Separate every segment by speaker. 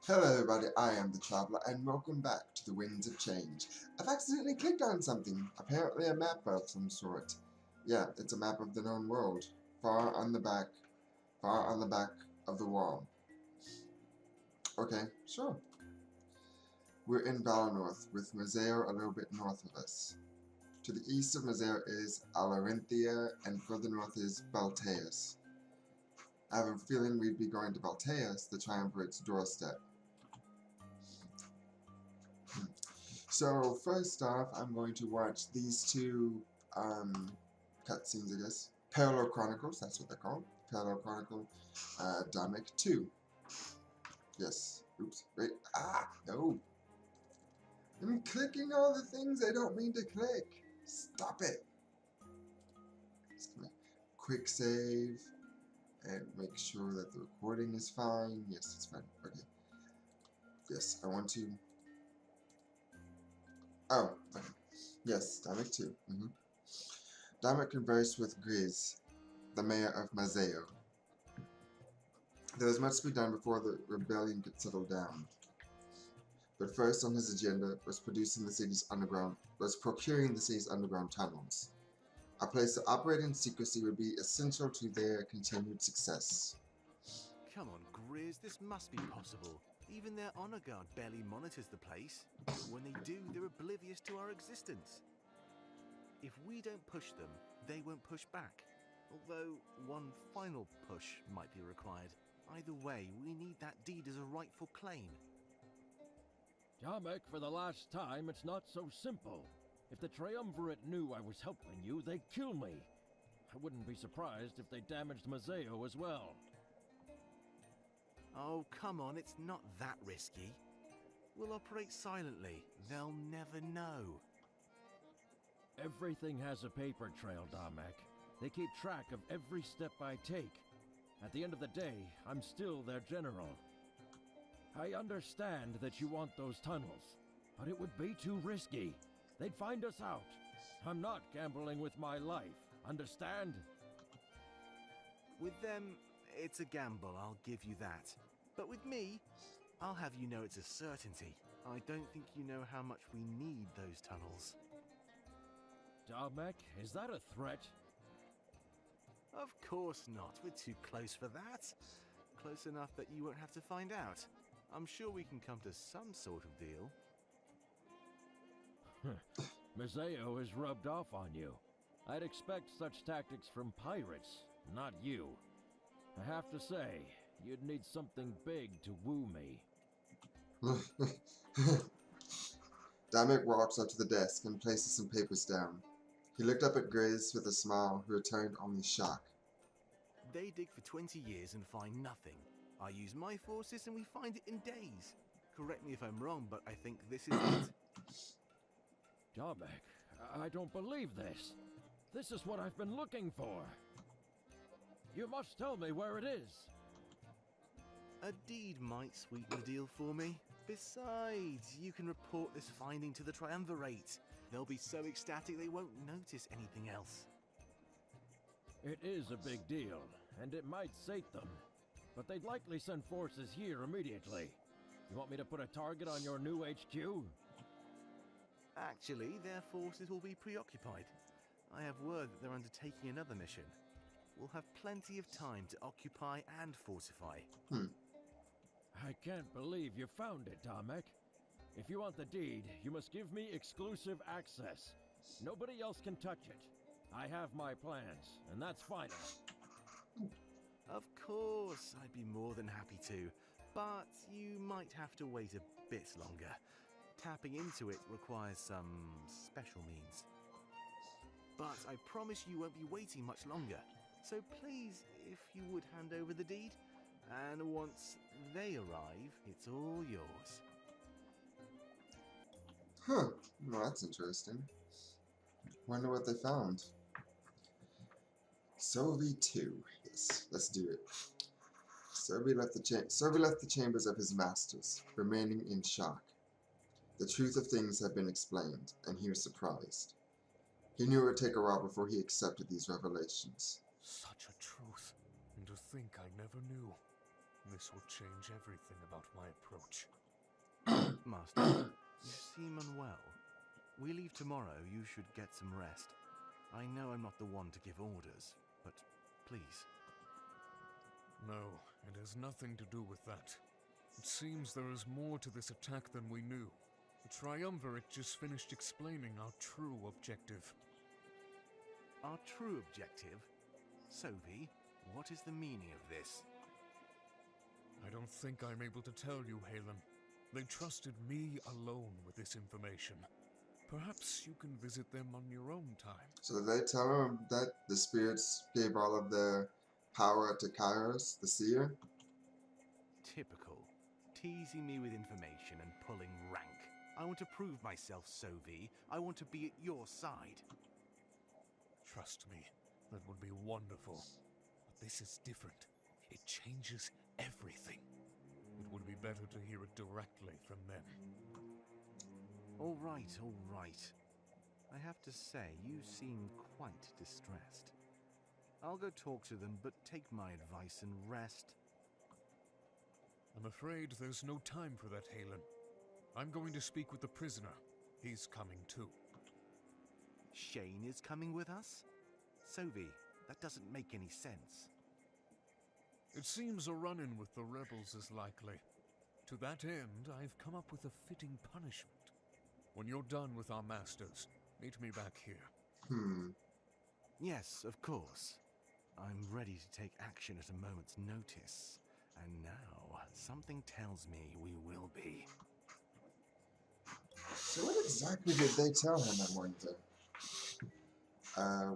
Speaker 1: Hello everybody, I am the Traveler, and welcome back to the Winds of Change. I've accidentally clicked on something, apparently a map of some sort. Yeah, it's a map of the known world, far on the back of the wall. Okay, sure. We're in Valinor, with Mazeo a little bit north of us. To the east of Mazeo is Alarinthia, and further north is Balteus. I have a feeling we'd be going to Balteus, the Triumvirate's doorstep. So first off, I'm going to watch these two cutscenes, I guess. Parallel Chronicles, that's what they're called. Parallel Chronicle, Damek 2. Yes. Oops. Wait. Ah! No! I'm clicking all the things I don't mean to click. Stop it. Just gonna quick save and make sure that the recording is fine. Yes, it's fine. Okay. Yes, I want to. Oh, okay. Yes, Damek 2. Damek conversed with Grizz, the mayor of Mazeo. There was much to be done before the rebellion could settle down. But first on his agenda was procuring the city's underground tunnels. A place to operate in secrecy would be essential to their continued success.
Speaker 2: Come on, Grizz, this must be possible. Even their honor guard barely monitors the place. When they do, they're oblivious to our existence. If we don't push them, they won't push back. Although one final push might be required. Either way, we need that deed as a rightful claim.
Speaker 3: Damek, for the last time, it's not so simple. If the Triumvirate knew I was helping you, they'd kill me. I wouldn't be surprised if they damaged Mazeo as well.
Speaker 2: Oh, come on, it's not that risky. We'll operate silently. They'll never know.
Speaker 3: Everything has a paper trail, Damek. They keep track of every step I take. At the end of the day, I'm still their general. I understand that you want those tunnels, but it would be too risky. They'd find us out. I'm not gambling with my life, understand?
Speaker 2: With them, it's a gamble, I'll give you that. But with me, I'll have you know it's a certainty. I don't think you know how much we need those tunnels.
Speaker 3: Damek, is that a threat?
Speaker 2: Of course not. We're too close for that. Close enough that you won't have to find out. I'm sure we can come to some sort of deal.
Speaker 3: Mazeo is rubbed off on you. I'd expect such tactics from pirates, not you. I have to say, you'd need something big to woo me.
Speaker 1: Damek walks up to the desk and places some papers down. He looked up at Grizz with a smile, who returned only shock.
Speaker 2: They dig for 20 years and find nothing. I use my forces and we find it in days. Correct me if I'm wrong, but I think this is it.
Speaker 3: Damek, I don't believe this. This is what I've been looking for. You must tell me where it is.
Speaker 2: A deed might sweeten the deal for me. Besides, you can report this finding to the Triumvirate. They'll be so ecstatic they won't notice anything else.
Speaker 3: It is a big deal, and it might sate them. But they'd likely send forces here immediately. You want me to put a target on your new HQ?
Speaker 2: Actually, their forces will be preoccupied. I have word that they're undertaking another mission. We'll have plenty of time to occupy and fortify.
Speaker 3: I can't believe you found it, Damek. If you want the deed, you must give me exclusive access. Nobody else can touch it. I have my plans, and that's final.
Speaker 2: Of course, I'd be more than happy to, but you might have to wait a bit longer. Tapping into it requires some special means. But I promise you won't be waiting much longer. So please, if you would hand over the deed, and once they arrive, it's all yours.
Speaker 1: Huh. Well, that's interesting. Wonder what they found. Sovi 2. Yes, let's do it. Sovi left the chambers of his masters, remaining in shock. The truth of things had been explained, and he was surprised. He knew it would take a while before he accepted these revelations.
Speaker 4: Such a truth. And to think I never knew. This will change everything about my approach Ouch.
Speaker 2: Master, you seem unwell. We leave tomorrow. You should get some rest. I know I'm not the one to give orders, but please.
Speaker 4: No, it has nothing to do with that. It seems there is more to this attack than we knew. The Triumvirate just finished explaining our true objective.
Speaker 2: Our true objective? Sophie, what is the meaning of this?
Speaker 4: I don't think I'm able to tell you, Halen. They trusted me alone with this information. Perhaps you can visit them on your own time.
Speaker 1: So did they tell him that the spirits gave all of their power to Kairos, the seer?
Speaker 2: Typical. Teasing me with information and pulling rank. I want to prove myself, Sophie. I want to be at your side.
Speaker 4: Trust me, that would be wonderful. But this is different. It changes everything. It would be better to hear it directly from them.
Speaker 2: All right, all right. I have to say, you seem quite distressed. I'll go talk to them, but take my advice and rest.
Speaker 4: I'm afraid there's no time for that, Halen. I'm going to speak with the prisoner. He's coming too.
Speaker 2: Shane is coming with us? Sophie, that doesn't make any sense.
Speaker 4: It seems a run-in with the rebels is likely. To that end, I've come up with a fitting punishment. When you're done with our masters, meet me back here.
Speaker 2: Yes, of course. I'm ready to take action at a moment's notice. And now, something tells me we will be.
Speaker 1: So what exactly did they tell him at Mornington?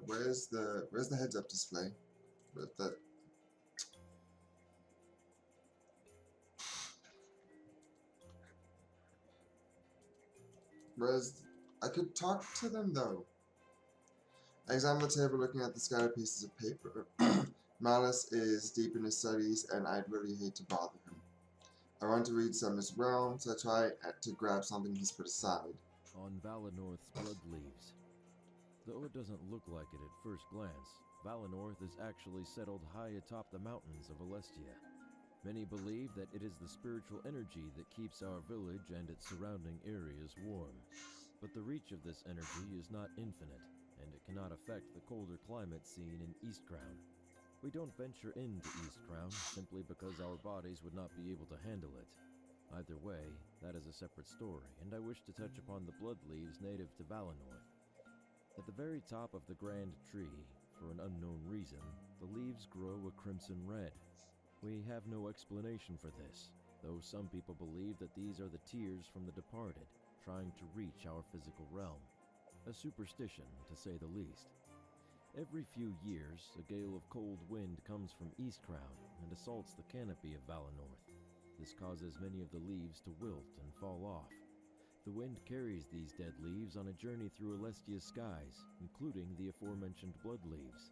Speaker 1: Where's the heads-up display? With that. I could talk to them though. I examine the table looking at the scattered pieces of paper. Malice is deep in his studies and I'd really hate to bother him. I want to read some as well, so I try to grab something he's put aside.
Speaker 3: On Valenorth's blood leaves. Though it doesn't look like it at first glance, Valenorth is actually settled high atop the mountains of Alestia. Many believe that it is the spiritual energy that keeps our village and its surrounding areas warm. But the reach of this energy is not infinite, and it cannot affect the colder climate seen in Eastcrown. We don't venture into Eastcrown simply because our bodies would not be able to handle it. Either way, that is a separate story, and I wish to touch upon the blood leaves native to Valenorth. At the very top of the grand tree, for an unknown reason, the leaves grow a crimson red. We have no explanation for this, though some people believe that these are the tears from the departed, trying to reach our physical realm. A superstition, to say the least. Every few years, a gale of cold wind comes from Eastcrown and assaults the canopy of Valenorth. This causes many of the leaves to wilt and fall off. The wind carries these dead leaves on a journey through Alestia's skies, including the aforementioned blood leaves.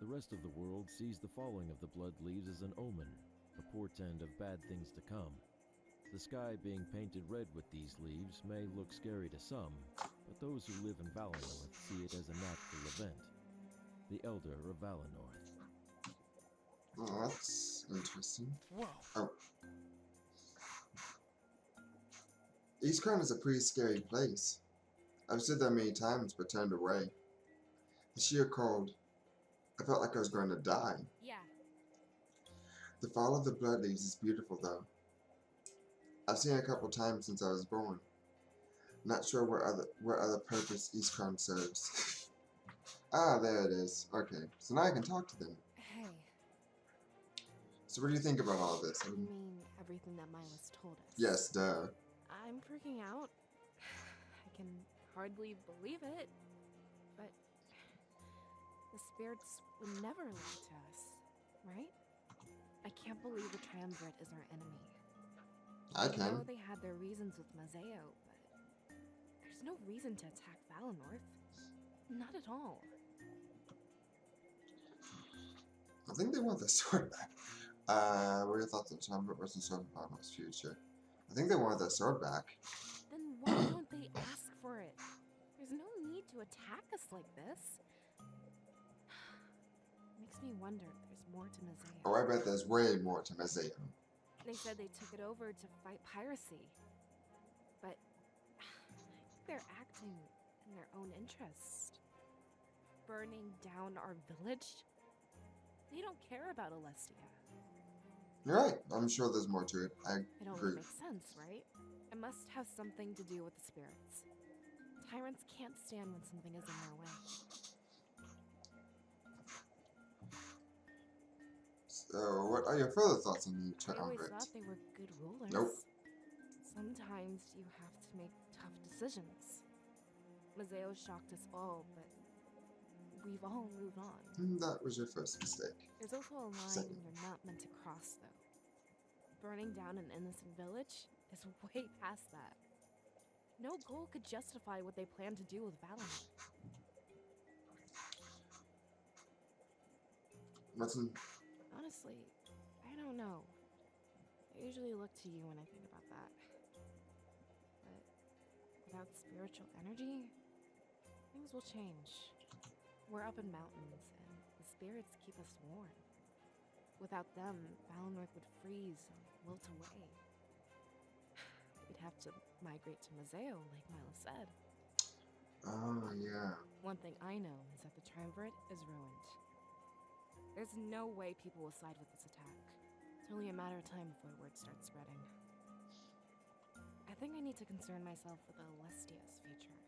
Speaker 3: The rest of the world sees the falling of the blood leaves as an omen, a portend of bad things to come. The sky being painted red with these leaves may look scary to some, but those who live in Valenorth see it as a natural event. The Elder of Valenorth.
Speaker 1: Oh, that's interesting.
Speaker 4: Whoa!
Speaker 1: Oh. Eastcrown is a pretty scary place. I've stood there many times but turned away. The sheer cold. I felt like I was going to die.
Speaker 5: Yeah.
Speaker 1: The fall of the blood leaves is beautiful though. I've seen it a couple times since I was born. Not sure what other purpose Eastcrown serves. Ah, there it is. Okay, so now I can talk to them.
Speaker 5: Hey.
Speaker 1: So what do you think about all this?
Speaker 5: I mean, everything that Milas told us.
Speaker 1: Yes, duh.
Speaker 5: I'm freaking out. I can hardly believe it. But the spirits would never lie to us, right? I can't believe the Triumvirate is our enemy.
Speaker 1: I
Speaker 5: know
Speaker 1: can.
Speaker 5: they had their reasons with Mazeo, but there's no reason to attack Valenorth. Not at all.
Speaker 1: I think they want the sword back. What are your thoughts on Triumvirate versus Sword of Valenorth's future? I think they want their sword back.
Speaker 5: Then why don't they ask for it? There's no need to attack us like this. Makes me wonder if there's more to Mazeo.
Speaker 1: Oh, I bet there's way more to Mazeo.
Speaker 5: They said they took it over to fight piracy. But I think they're acting in their own interest. Burning down our village? They don't care about Alestia.
Speaker 1: You're right. I'm sure there's more to it. I
Speaker 5: It only
Speaker 1: agree.
Speaker 5: makes sense, right? It must have something to do with the spirits. Tyrants can't stand when something is in their way.
Speaker 1: So, what are your further thoughts on the
Speaker 5: I always
Speaker 1: triumvirate?
Speaker 5: thought they were good rulers.
Speaker 1: Nope.
Speaker 5: Sometimes you have to make tough decisions. Mazeo shocked us all, but we've all moved on.
Speaker 1: That was your first mistake.
Speaker 5: There's also a line
Speaker 1: Second.
Speaker 5: you're not meant to cross, though. Burning down an innocent village is way past that. No goal could justify what they plan to do with Valinor.
Speaker 1: Martin,
Speaker 5: Honestly, I don't know. I usually look to you when I think about that. But without spiritual energy, things will change. We're up in mountains, and the spirits keep us warm. Without them, Valinor would freeze and wilt away. We'd have to migrate to Mazeo, like Milo said.
Speaker 1: oh yeah.
Speaker 5: One thing I know is that the Triumvirate is ruined. There's no way people will side with this attack. It's only a matter of time before word starts spreading. I think I need to concern myself with Alestia's future.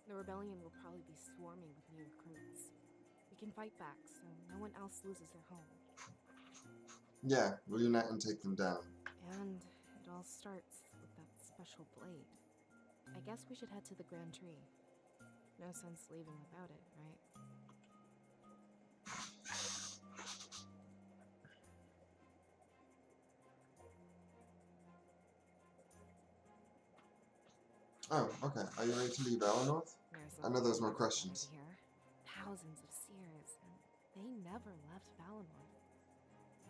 Speaker 5: The rebellion will probably be swarming with new recruits. We can fight back so no one else loses their home.
Speaker 1: Yeah, we'll unite and take them down.
Speaker 5: And it all starts with that special blade. I guess we should head to the Grand Tree. No sense leaving without it, right?
Speaker 1: Oh, okay. Are you ready to leave Eleanor?
Speaker 5: There's
Speaker 1: I know there's more
Speaker 5: over
Speaker 1: questions.
Speaker 5: Here. Thousands of seers, and they never left Valinor.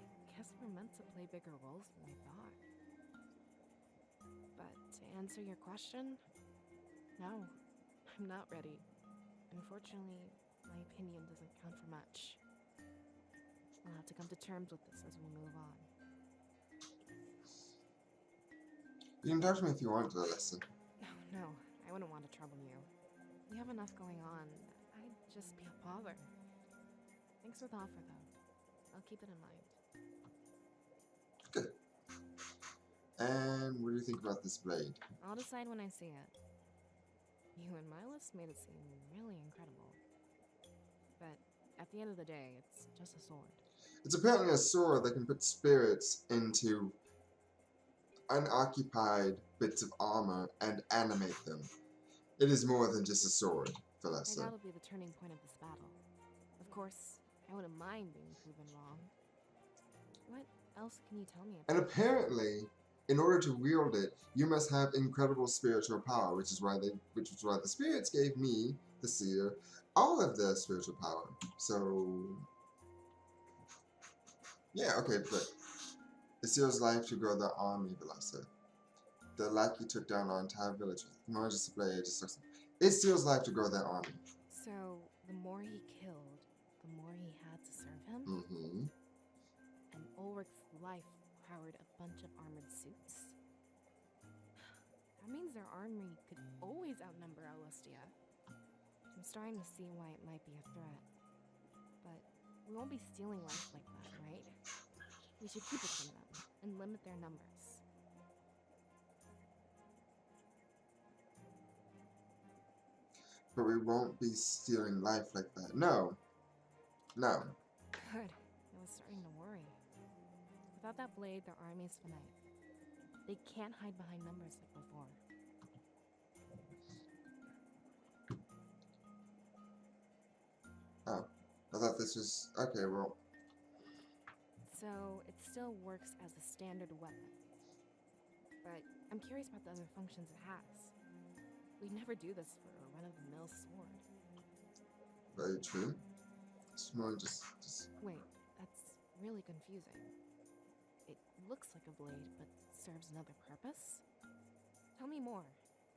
Speaker 5: I guess we're meant to play bigger roles than we thought. But to answer your question, no, I'm not ready. Unfortunately, my opinion doesn't count for much. I'll have to come to terms with this as we move on.
Speaker 1: You can talk to me if you want to, listen.
Speaker 5: No, I wouldn't want to trouble you. We have enough going on. I'd just be a bother. Thanks for the offer, though. I'll keep it in mind.
Speaker 1: Good. And what do you think about this blade?
Speaker 5: I'll decide when I see it. You and Milos made it seem really incredible. But at the end of the day, it's just a sword.
Speaker 1: It's apparently a sword that can put spirits into unoccupied bits of armor and animate them. It is more than just a sword,
Speaker 5: And
Speaker 1: Valessa.
Speaker 5: that'll be the turning point of this battle. Of course, I wouldn't mind being proven wrong. What else can you tell me about
Speaker 1: And apparently, in order to wield it, you must have incredible spiritual power, which is why the spirits gave me, the seer, all of their spiritual power. So yeah, okay, but it seals life to grow the army, Valessa. The lackey took down our entire village. More just a blade, it steals life to grow their army.
Speaker 5: So, the more he killed, the more he had to serve him?
Speaker 1: Mm-hmm.
Speaker 5: And Ulrich's life powered a bunch of armored suits? That means their army could always outnumber Alestia. I'm starting to see why it might be a threat. But we won't be stealing life like that, right? We should keep it from them and limit their numbers.
Speaker 1: But we won't be stealing life like that. No. No.
Speaker 5: Good. I was starting to worry. Without that blade, their army's finite. They can't hide behind numbers like before.
Speaker 1: Oh. I thought this was... Okay, well...
Speaker 5: So, it still works as a standard weapon. But I'm curious about the other functions it has. We'd never do this for a run-of-the-mill sword.
Speaker 1: Very true. It's more just...
Speaker 5: Wait, that's really confusing. It looks like a blade, but serves another purpose? Tell me more.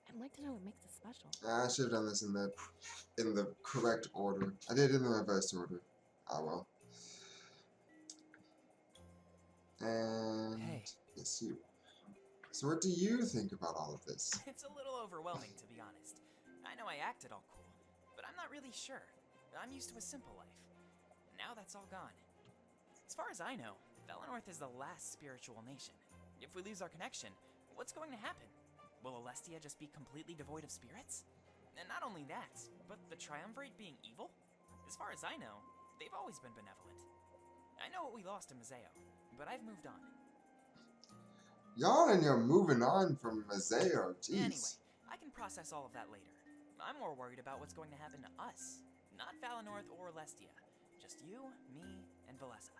Speaker 5: I'd like to know what makes it special.
Speaker 1: I should have done this in the correct order. I did it in the reverse order. Ah well. And
Speaker 6: Hey.
Speaker 1: yes, you. So what do you think about all of this?
Speaker 6: It's a little overwhelming, to be honest. I know I acted all cool, but I'm not really sure. I'm used to a simple life. Now that's all gone. As far as I know, Valenorth is the last spiritual nation. If we lose our connection, what's going to happen? Will Alestia just be completely devoid of spirits? And not only that, but the Triumvirate being evil? As far as I know, they've always been benevolent. I know what we lost in Mazeo, but I've moved on.
Speaker 1: Y'all and you're moving on from Mazeo, jeez.
Speaker 6: Anyway, I can process all of that later. I'm more worried about what's going to happen to us. Not Valenorth or Alestia. Just you, me, and Valessa.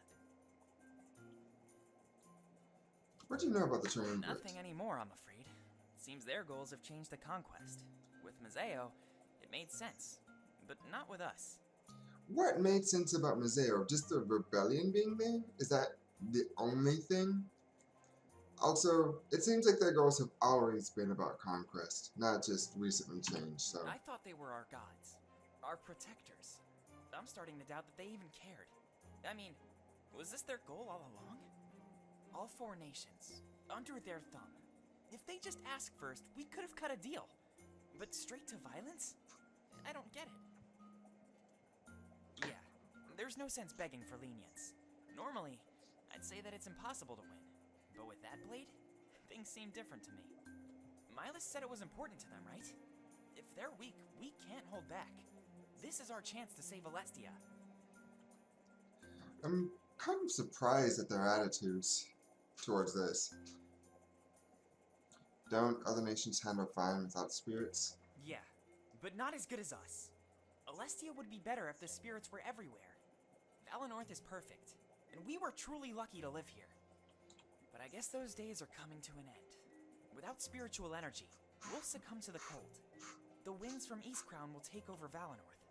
Speaker 1: What do you know about the Triumvirate?
Speaker 6: Nothing anymore, I'm afraid. Seems their goals have changed to conquest. With Mazeo, it made sense. But not with us.
Speaker 1: What made sense about Mazeo? Just the rebellion being there? Is that the only thing? Also, it seems like their goals have always been about conquest, not just recently changed, so...
Speaker 6: I thought they were our gods. Our protectors. I'm starting to doubt that they even cared. I mean, was this their goal all along? All 4 nations, under their thumb. If they just asked first, we could have cut a deal. But straight to violence? I don't get it. Yeah, there's no sense begging for lenience. Normally, I'd say that it's impossible to win. But with that blade, things seem different to me. Milas said it was important to them, right? If they're weak, we can't hold back. This is our chance to save Alestia.
Speaker 1: I'm kind of surprised at their attitudes towards this. Don't other nations handle fine without spirits?
Speaker 6: Yeah, but not as good as us. Alestia would be better if the spirits were everywhere. Valenorth is perfect, and we were truly lucky to live here. But I guess those days are coming to an end. Without spiritual energy, we'll succumb to the cold. The winds from Eastcrown will take over Valenorth.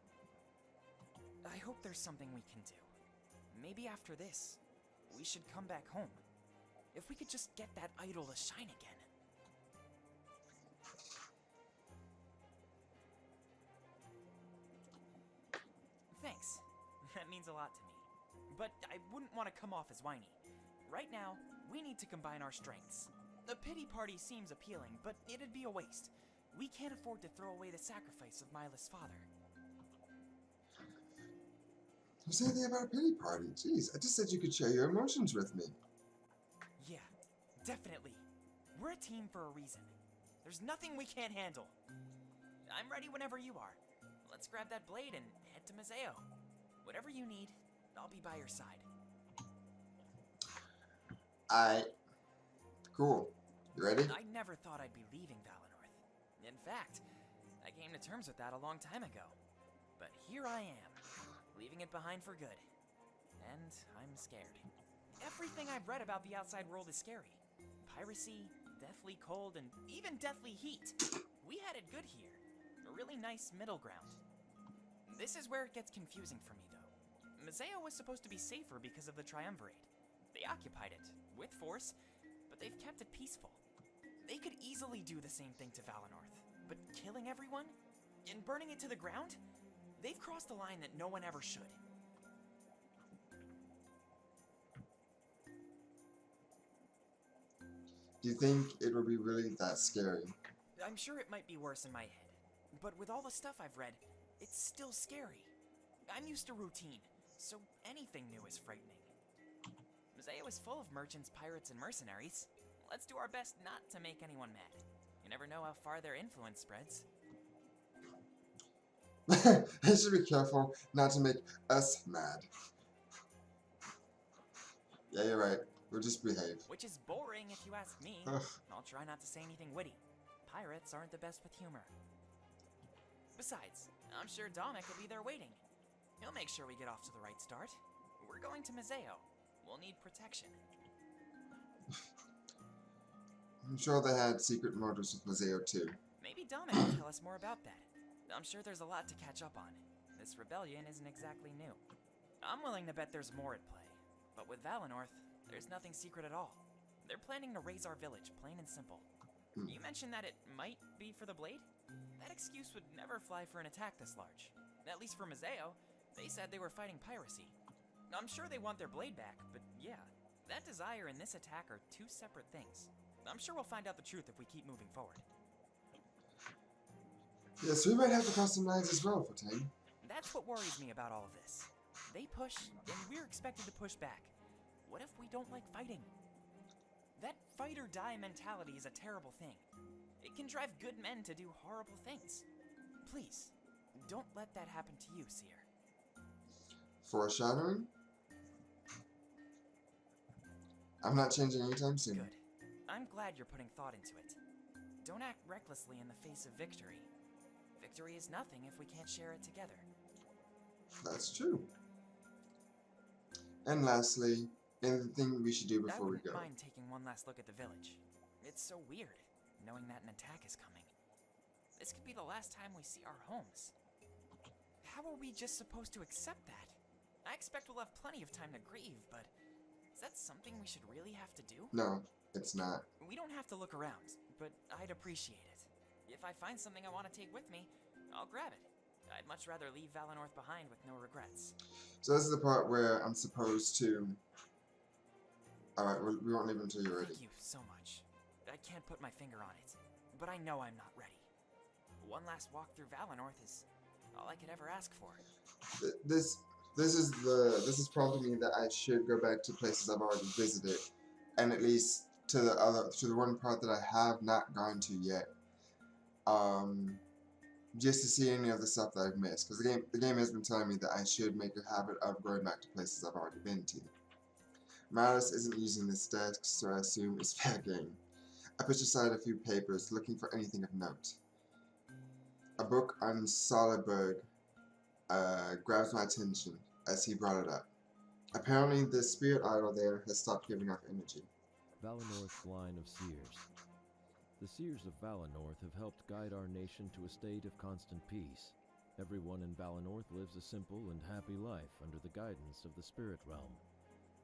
Speaker 6: I hope there's something we can do. Maybe after this, we should come back home. If we could just get that idol to shine again. Thanks. That means a lot to me. But I wouldn't want to come off as whiny. Right now, we need to combine our strengths. The pity party seems appealing, but it'd be a waste. We can't afford to throw away the sacrifice of Milas' father.
Speaker 1: You say anything about a pity party? Jeez, I just said you could share your emotions with me.
Speaker 6: Yeah, definitely. We're a team for a reason. There's nothing we can't handle. I'm ready whenever you are. Let's grab that blade and head to Mazeo. Whatever you need, I'll be by your side.
Speaker 1: Cool. You ready?
Speaker 6: I never thought I'd be leaving Valenorth. In fact, I came to terms with that a long time ago. But here I am, leaving it behind for good. And I'm scared. Everything I've read about the outside world is scary. Piracy, deathly cold, and even deathly heat. We had it good here. A really nice middle ground. This is where it gets confusing for me, though. Mazeo was supposed to be safer because of the Triumvirate. They occupied it, with force, but they've kept it peaceful. They could easily do the same thing to Valenorth, but killing everyone? And burning it to the ground? They've crossed a line that no one ever should.
Speaker 1: Do you think it will be really that scary?
Speaker 6: I'm sure it might be worse in my head, but with all the stuff I've read, it's still scary. I'm used to routine, so anything new is frightening. Mazeo is full of merchants, pirates, and mercenaries. Let's do our best not to make anyone mad. You never know how far their influence spreads.
Speaker 1: I should be careful not to make us mad. Yeah, you're right. We'll just behave.
Speaker 6: Which is boring if you ask me.
Speaker 1: Ugh.
Speaker 6: I'll try not to say anything witty. Pirates aren't the best with humor. Besides, I'm sure Dominic will be there waiting. He'll make sure we get off to the right start. We're going to Mazeo. We'll need protection.
Speaker 1: I'm sure they had secret motives with Mazeo too.
Speaker 6: Maybe Dominic will tell us more about that. I'm sure there's a lot to catch up on. This rebellion isn't exactly new. I'm willing to bet there's more at play. But with Valenorth, there's nothing secret at all. They're planning to raise our village, plain and simple. You mentioned that it might be for the blade? That excuse would never fly for an attack this large. At least for Mazeo, they said they were fighting piracy. I'm sure they want their blade back, but yeah, That desire and this attack are two separate things. I'm sure we'll find out the truth if we keep moving forward.
Speaker 1: Yes, we might have to cross some lines as well, Fontaine.
Speaker 6: That's what worries me about all of this. They push, and we're expected to push back. What if we don't like fighting? That fight or die mentality is a terrible thing. It can drive good men to do horrible things. Please, don't let that happen to you, Seer.
Speaker 1: Foreshadowing? I'm not changing anytime soon.
Speaker 6: Good. I'm glad you're putting thought into it. Don't act recklessly in the face of victory. Victory is nothing if we can't share it together.
Speaker 1: That's true. And lastly, anything we should do
Speaker 6: I
Speaker 1: before we
Speaker 6: wouldn't
Speaker 1: go.
Speaker 6: mind taking one last look at the village. It's so weird, knowing that an attack is coming. This could be the last time we see our homes. How are we just supposed to accept that? I expect we'll have plenty of time to grieve, but is that something we should really have to do?
Speaker 1: No, it's not.
Speaker 6: We don't have to look around, but I'd appreciate it. If I find something I want to take with me, I'll grab it. I'd much rather leave Valinor behind with no regrets.
Speaker 1: So this is the part where I'm supposed to... Alright, we won't leave until you're ready.
Speaker 6: Thank you so much. I can't put my finger on it, but I know I'm not ready. One last walk through Valinor is all I could ever ask for.
Speaker 1: This is prompting me that I should go back to places I've already visited, and at least to the one part that I have not gone to yet. Just to see any of the stuff that I've missed, because the game has been telling me that I should make a habit of going back to places I've already been to. Malus isn't using this desk, so I assume it's fair game. I push aside a few papers, looking for anything of note. A book on Solerberg grabs my attention as he brought it up. Apparently, the spirit idol there has stopped giving off energy.
Speaker 3: Valinorth's line of seers. The seers of Valinorth have helped guide our nation to a state of constant peace. Everyone in Valinorth lives a simple and happy life under the guidance of the spirit realm.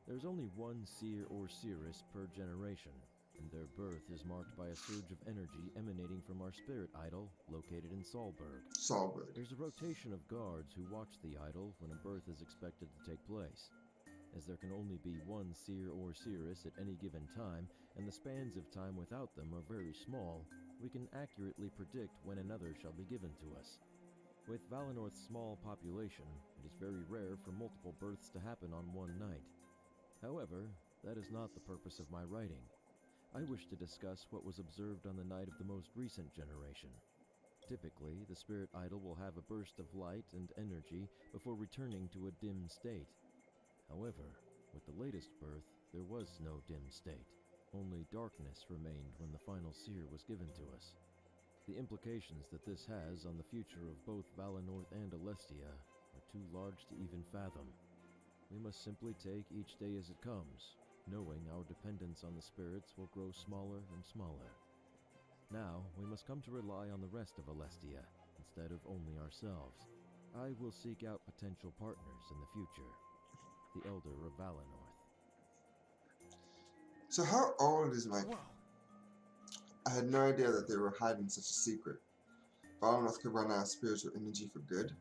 Speaker 3: There's only one seer or seeress per generation, and their birth is marked by a surge of energy emanating from our spirit idol located in Solberg.
Speaker 1: Solberg.
Speaker 3: There's a rotation of guards who watch the idol when a birth is expected to take place. As there can only be one seer or seeress at any given time, and the spans of time without them are very small, we can accurately predict when another shall be given to us. With Valinorth's small population, it is very rare for multiple births to happen on one night. However, that is not the purpose of my writing. I wish to discuss what was observed on the night of the most recent generation. Typically, the spirit idol will have a burst of light and energy before returning to a dim state. However, with the latest birth, there was no dim state. Only darkness remained when the final seer was given to us. The implications that this has on the future of both Valinorth and Alestia are too large to even fathom. We must simply take each day as it comes, knowing our dependence on the spirits will grow smaller and smaller. Now, we must come to rely on the rest of Alestia, instead of only ourselves. I will seek out potential partners in the future. The Elder of Valinorth.
Speaker 1: So how old is my...
Speaker 6: Whoa.
Speaker 1: I had no idea that they were hiding such a secret. Valinorth could run out of spiritual energy for good.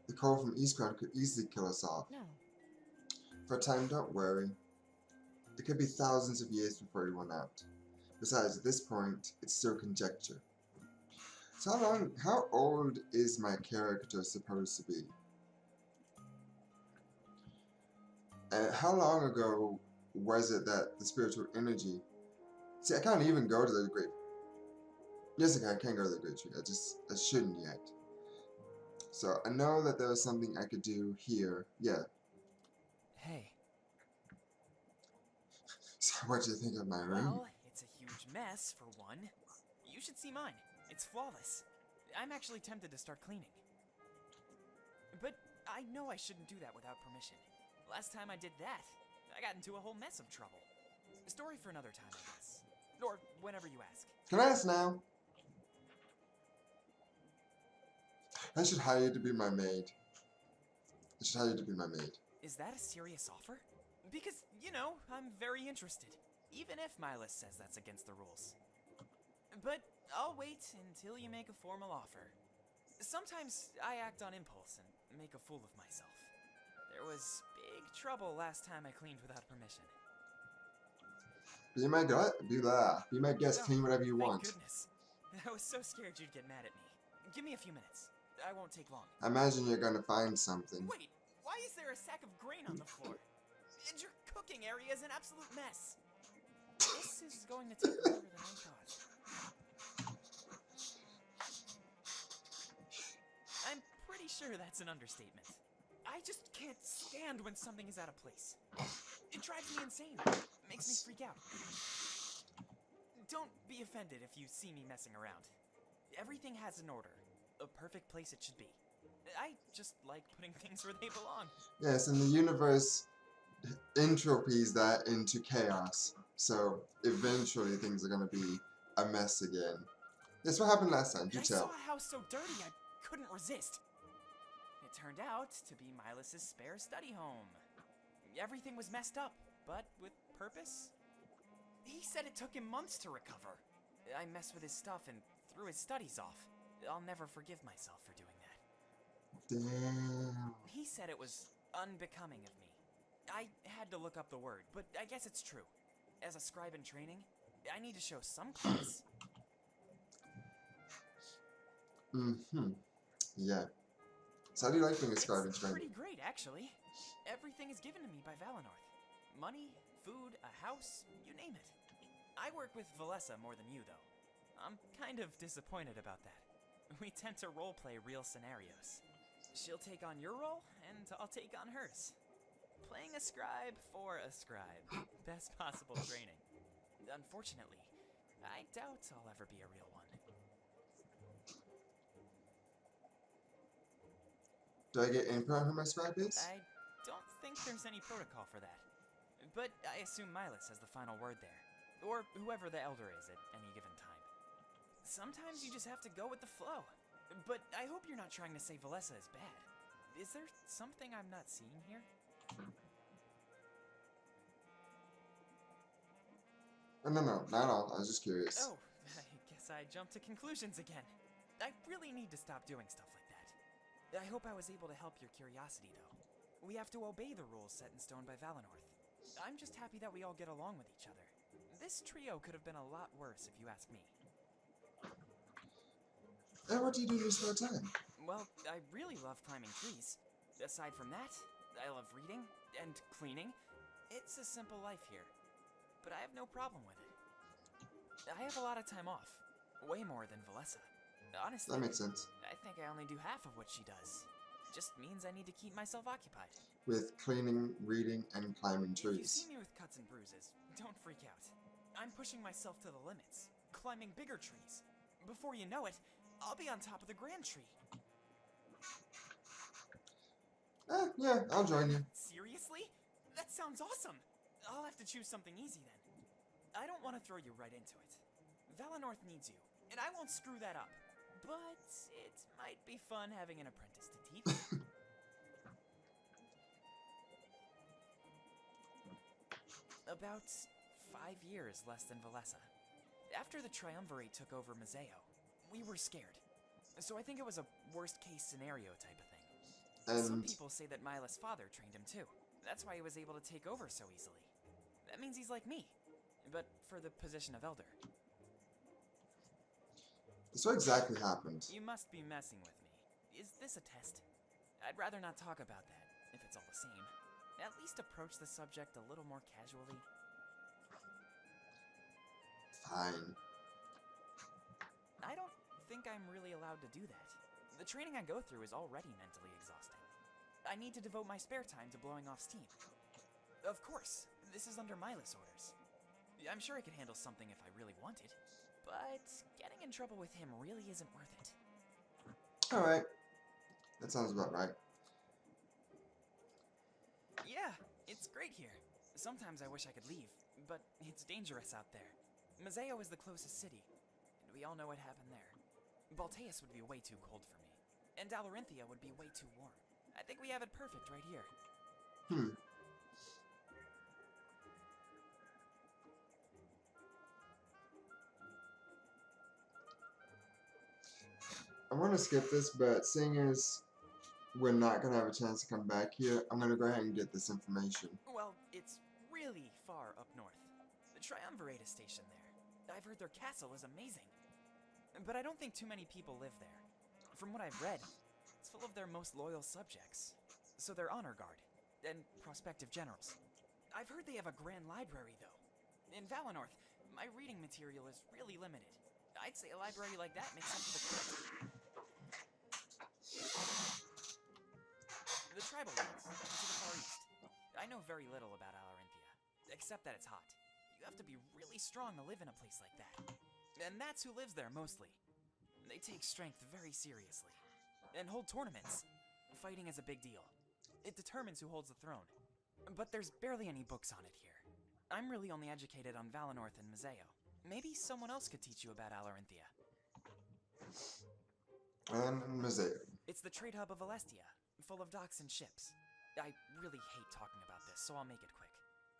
Speaker 1: The cold from Eastcrown could easily kill us all.
Speaker 5: No.
Speaker 1: For a time, don't worry. It could be thousands of years before we run out. Besides, at this point, it's still conjecture. So how old is my character supposed to be? And how long ago was it that the spiritual energy... See, I can't even go to the Great... Yes, I can go to the Great Tree. I shouldn't yet. So, I know that there was something I could do here. Yeah.
Speaker 6: Hey.
Speaker 1: So, what do you think of my room?
Speaker 6: Well, it's a huge mess, for one. You should see mine. It's flawless. I'm actually tempted to start cleaning. But I know I shouldn't do that without permission. Last time I did that, I got into a whole mess of trouble. A story for another time, I guess. Or whenever you ask.
Speaker 1: Can I ask now? I should hire you to be my maid. I should hire you to be my maid.
Speaker 6: Is that a serious offer? Because, you know, I'm very interested. Even if Milas says that's against the rules. But I'll wait until you make a formal offer. Sometimes I act on impulse and make a fool of myself. There was big trouble last time I cleaned without permission.
Speaker 1: Be my guest,
Speaker 6: Oh,
Speaker 1: clean whatever you
Speaker 6: thank
Speaker 1: want.
Speaker 6: goodness. I was so scared you'd get mad at me. Give me a few minutes. I won't take long.
Speaker 1: I imagine you're gonna find something.
Speaker 6: Wait, why is there a sack of grain on the floor? And your cooking area is an absolute mess. This is going to take longer than I thought. I'm pretty sure that's an understatement. I just can't stand when something is out of place. It drives me insane. Makes me freak out. Don't be offended if you see me messing around. Everything has an order. A perfect place it should be. I just like putting things where they belong.
Speaker 1: Yes, and the universe entropies that into chaos. So eventually things are gonna be a mess again. That's what happened last time. Do
Speaker 6: I
Speaker 1: tell.
Speaker 6: saw a house so dirty I couldn't resist. It turned out to be Milus's spare study home. Everything was messed up, but with purpose. He said it took him months to recover. I messed with his stuff and threw his studies off. I'll never forgive myself for doing that.
Speaker 1: Damn.
Speaker 6: He said it was unbecoming of me. I had to look up the word, but I guess it's true. As a scribe in training, I need to show some class.
Speaker 1: Mm-hmm. Yeah. So how do you like being a scribe in
Speaker 6: It's
Speaker 1: training?
Speaker 6: pretty great, actually. Everything is given to me by Valinor. Money, food, a house, you name it. I work with Valessa more than you, though. I'm kind of disappointed about that. We tend to roleplay real scenarios. She'll take on your role, and I'll take on hers. Playing a scribe for a scribe. Best possible training. Unfortunately, I doubt I'll ever be a real one.
Speaker 1: Do I get input on who my scribe is?
Speaker 6: I don't think there's any protocol for that. But I assume Milus has the final word there. Or whoever the elder is at any given time. Sometimes you just have to go with the flow. But I hope you're not trying to say Valessa is bad. Is there something I'm not seeing here?
Speaker 1: Oh, no, not at all. I was just curious.
Speaker 6: Oh, I guess I jumped to conclusions again. I really need to stop doing stuff like that. I hope I was able to help your curiosity, though. We have to obey the rules set in stone by Valinor. I'm just happy that we all get along with each other. This trio could have been a lot worse, if you ask me.
Speaker 1: Hey, what do you do in your spare time?
Speaker 6: Well, I really love climbing trees. Aside from that, I love reading and cleaning. It's a simple life here. But I have no problem with it. I have a lot of time off. Way more than Valessa. Honestly,
Speaker 1: That makes sense.
Speaker 6: I think I only do half of what she does. Just means I need to keep myself occupied.
Speaker 1: With cleaning, reading, and climbing
Speaker 6: If you
Speaker 1: trees.
Speaker 6: see me with cuts and bruises, don't freak out. I'm pushing myself to the limits, climbing bigger trees. Before you know it, I'll be on top of the Grand Tree.
Speaker 1: Yeah, I'll join you.
Speaker 6: Seriously? That sounds awesome! I'll have to choose something easy then. I don't want to throw you right into it. Valinor needs you, and I won't screw that up. But it might be fun having an apprentice to teach. About 5 years less than Valessa. After the Triumvirate took over Mazeo, we were scared. So I think it was a worst-case scenario type of thing. Some
Speaker 1: And
Speaker 6: people say that Mila's father trained him too. That's why he was able to take over so easily. That means he's like me, but for the position of Elder.
Speaker 1: so what exactly happened?
Speaker 6: You must be messing with me. Is this a test? I'd rather not talk about that, if it's all the same. At least approach the subject a little more casually.
Speaker 1: Fine.
Speaker 6: I don't think I'm really allowed to do that. The training I go through is already mentally exhausting. I need to devote my spare time to blowing off steam. Of course, this is under Milus orders. I'm sure I could handle something if I really wanted, but getting in trouble with him really isn't worth it.
Speaker 1: Alright. That sounds about right.
Speaker 6: Yeah, it's great here. Sometimes I wish I could leave, but it's dangerous out there. Mazeo is the closest city, and we all know what happened there. Balteus would be way too cold for me, and Dalarinthia would be way too warm. I think we have it perfect right here.
Speaker 1: I want to skip this, but seeing as we're not going to have a chance to come back here, I'm going to go ahead and get this information.
Speaker 6: Well, it's really far up north. The Triumvirate is stationed there. I've heard their castle is amazing. But I don't think too many people live there. From what I've read, it's full of their most loyal subjects. So they're honor guard, and prospective generals. I've heard they have a grand library, though. In Valinor, my reading material is really limited. I'd say a library like that makes up for the crypt. The tribal lands, to the far east. I know very little about Alarinthia, except that it's hot. You have to be really strong to live in a place like that. And that's who lives there, mostly. They take strength very seriously, and hold tournaments. Fighting is a big deal. It determines who holds the throne. But there's barely any books on it here. I'm really only educated on Valinor and Mazeo. Maybe someone else could teach you about Alarinthia.
Speaker 1: And Mazeo.
Speaker 6: It's the trade hub of Alestia, full of docks and ships. I really hate talking about this, so I'll make it quick.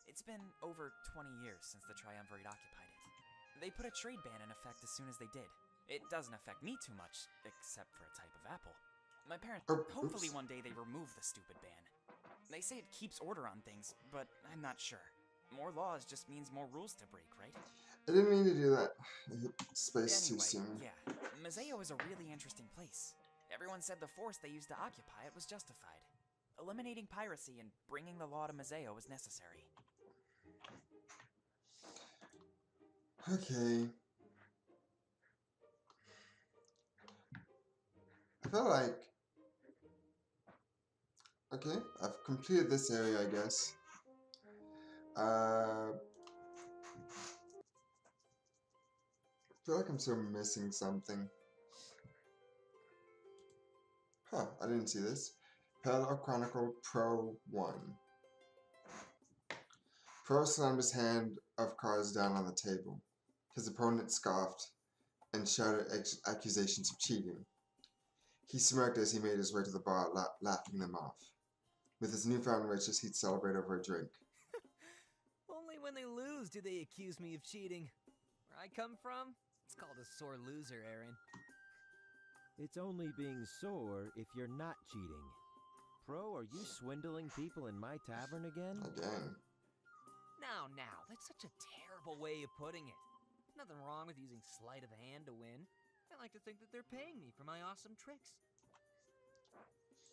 Speaker 6: It's been over 20 years since the Triumvirate occupied it. They put a trade ban in effect as soon as they did. It doesn't affect me too much, except for a type of apple. My parents... Hopefully one day they remove the stupid ban. They say it keeps order on things, but I'm not sure. More laws just means more rules to break, right?
Speaker 1: I didn't mean to do that. I hit space too
Speaker 6: Anyway,
Speaker 1: soon.
Speaker 6: yeah. Mazeo is a really interesting place. Everyone said the force they used to occupy it was justified. Eliminating piracy and bringing the law to Mazeo was necessary.
Speaker 1: Okay. I feel like... Okay, I've completed this area, I guess. I feel like I'm still missing something. Huh, I didn't see this. Parallel Chronicle Pro 1. Pro slammed his hand of cards down on the table. His opponent scoffed and shouted accusations of cheating. He smirked as he made his way to the bar, laughing them off. With his newfound riches, he'd celebrate over a drink.
Speaker 7: Only when they lose do they accuse me of cheating. Where I come from, it's called a sore loser, Aaron.
Speaker 3: It's only being sore if you're not cheating. Pro, are you swindling people in my tavern again?
Speaker 1: Again.
Speaker 7: Now, that's such a terrible way of putting it. Nothing wrong with using sleight of hand to win. I like to think that they're paying me for my awesome tricks.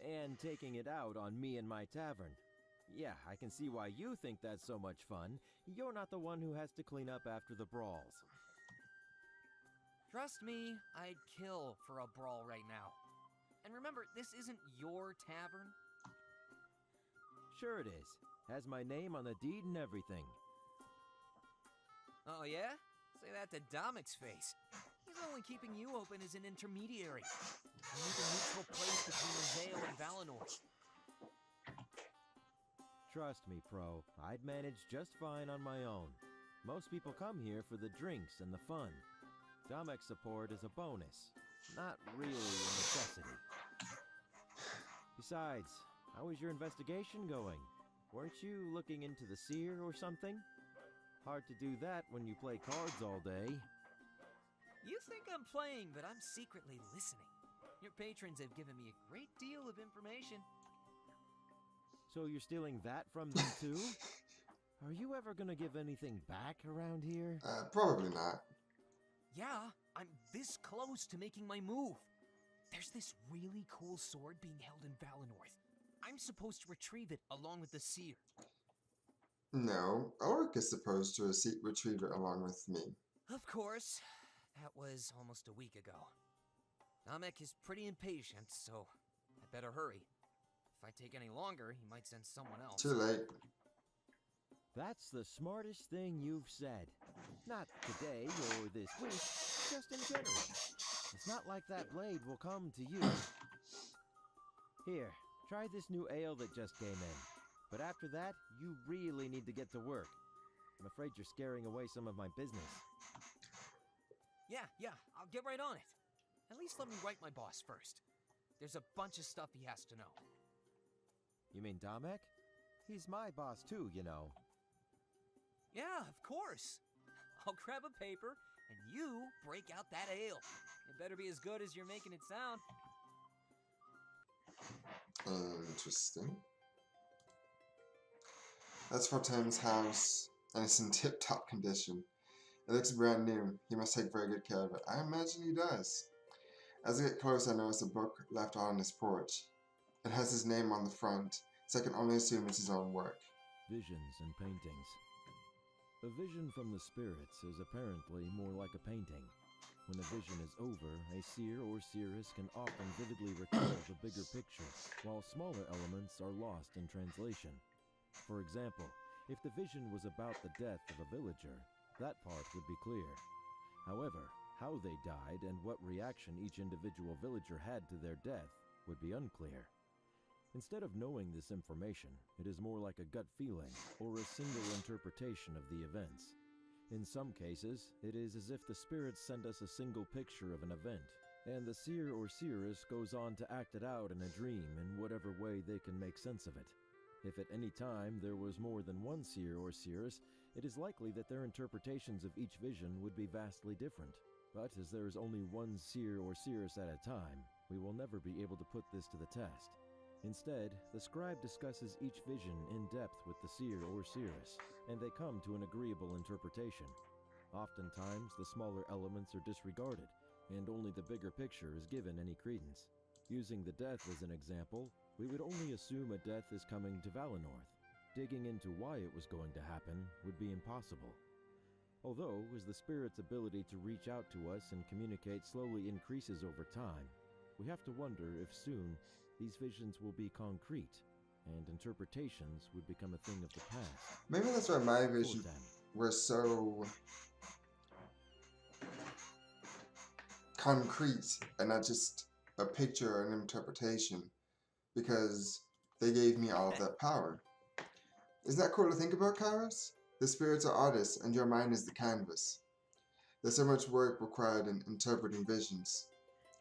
Speaker 3: And taking it out on me and my tavern. Yeah, I can see why you think that's so much fun. You're not the one who has to clean up after the brawls.
Speaker 7: Trust me, I'd kill for a brawl right now. And remember, this isn't your tavern.
Speaker 3: Sure it is. Has my name on the deed and everything.
Speaker 7: Oh yeah? Say that to Domic's face. He's only keeping you open as an intermediary. I need a neutral place between Mazeo and Valinor.
Speaker 3: Trust me, Pro. I'd manage just fine on my own. Most people come here for the drinks and the fun. Domic's support is a bonus, not really a necessity. Besides, how is your investigation going? Weren't you looking into the seer or something? Hard to do that when you play cards all day.
Speaker 7: You think I'm playing, but I'm secretly listening. Your patrons have given me a great deal of information.
Speaker 3: So you're stealing that from them too? Are you ever gonna give anything back around here?
Speaker 1: Probably not.
Speaker 7: Yeah, I'm this close to making my move. There's this really cool sword being held in Valinor. I'm supposed to retrieve it along with the seer.
Speaker 1: No, Ulrich is supposed to retrieve it along with me.
Speaker 7: Of course. That was almost a week ago. Namek is pretty impatient, so I better hurry. If I take any longer, he might send someone else.
Speaker 1: Too late.
Speaker 3: That's the smartest thing you've said. Not today or this week, just in general. It's not like that blade will come to you. Here, try this new ale that just came in. But after that, you really need to get to work. I'm afraid you're scaring away some of my business.
Speaker 7: Yeah, I'll get right on it. At least let me write my boss first. There's a bunch of stuff he has to know.
Speaker 3: You mean Domek? He's my boss too, you know.
Speaker 7: Yeah, of course. I'll grab a paper, and you break out that ale. It better be as good as you're making it sound.
Speaker 1: Interesting. That's for Tim's house, and it's in tip-top condition. It looks brand new. He must take very good care of it. I imagine he does. As I get closer, I notice a book left out on his porch. It has his name on the front, so I can only assume it's his own work.
Speaker 3: Visions and paintings. A vision from the spirits is apparently more like a painting. When a vision is over, a seer or seeress can often vividly recall the bigger picture, while smaller elements are lost in translation. For example, if the vision was about the death of a villager, that part would be clear. However, how they died and what reaction each individual villager had to their death would be unclear. Instead of knowing this information, it is more like a gut feeling or a single interpretation of the events. In some cases, it is as if the spirits send us a single picture of an event, and the seer or seeress goes on to act it out in a dream in whatever way they can make sense of it. If at any time there was more than one seer or seeress, it is likely that their interpretations of each vision would be vastly different. But as there is only one seer or seeress at a time, we will never be able to put this to the test. Instead, the scribe discusses each vision in depth with the seer or seeress, and they come to an agreeable interpretation. Oftentimes, the smaller elements are disregarded, and only the bigger picture is given any credence. Using the death as an example, we would only assume a death is coming to Valinor. Digging into why it was going to happen would be impossible. Although, as the spirit's ability to reach out to us and communicate slowly increases over time, we have to wonder if soon these visions will be concrete, and interpretations would become a thing of the past.
Speaker 1: Maybe that's why my vision
Speaker 3: For them.
Speaker 1: were so concrete and not just a picture or an interpretation, because they gave me all of that power. Isn't that cool to think about, Kairos? The spirits are artists and your mind is the canvas. There's so much work required in interpreting visions.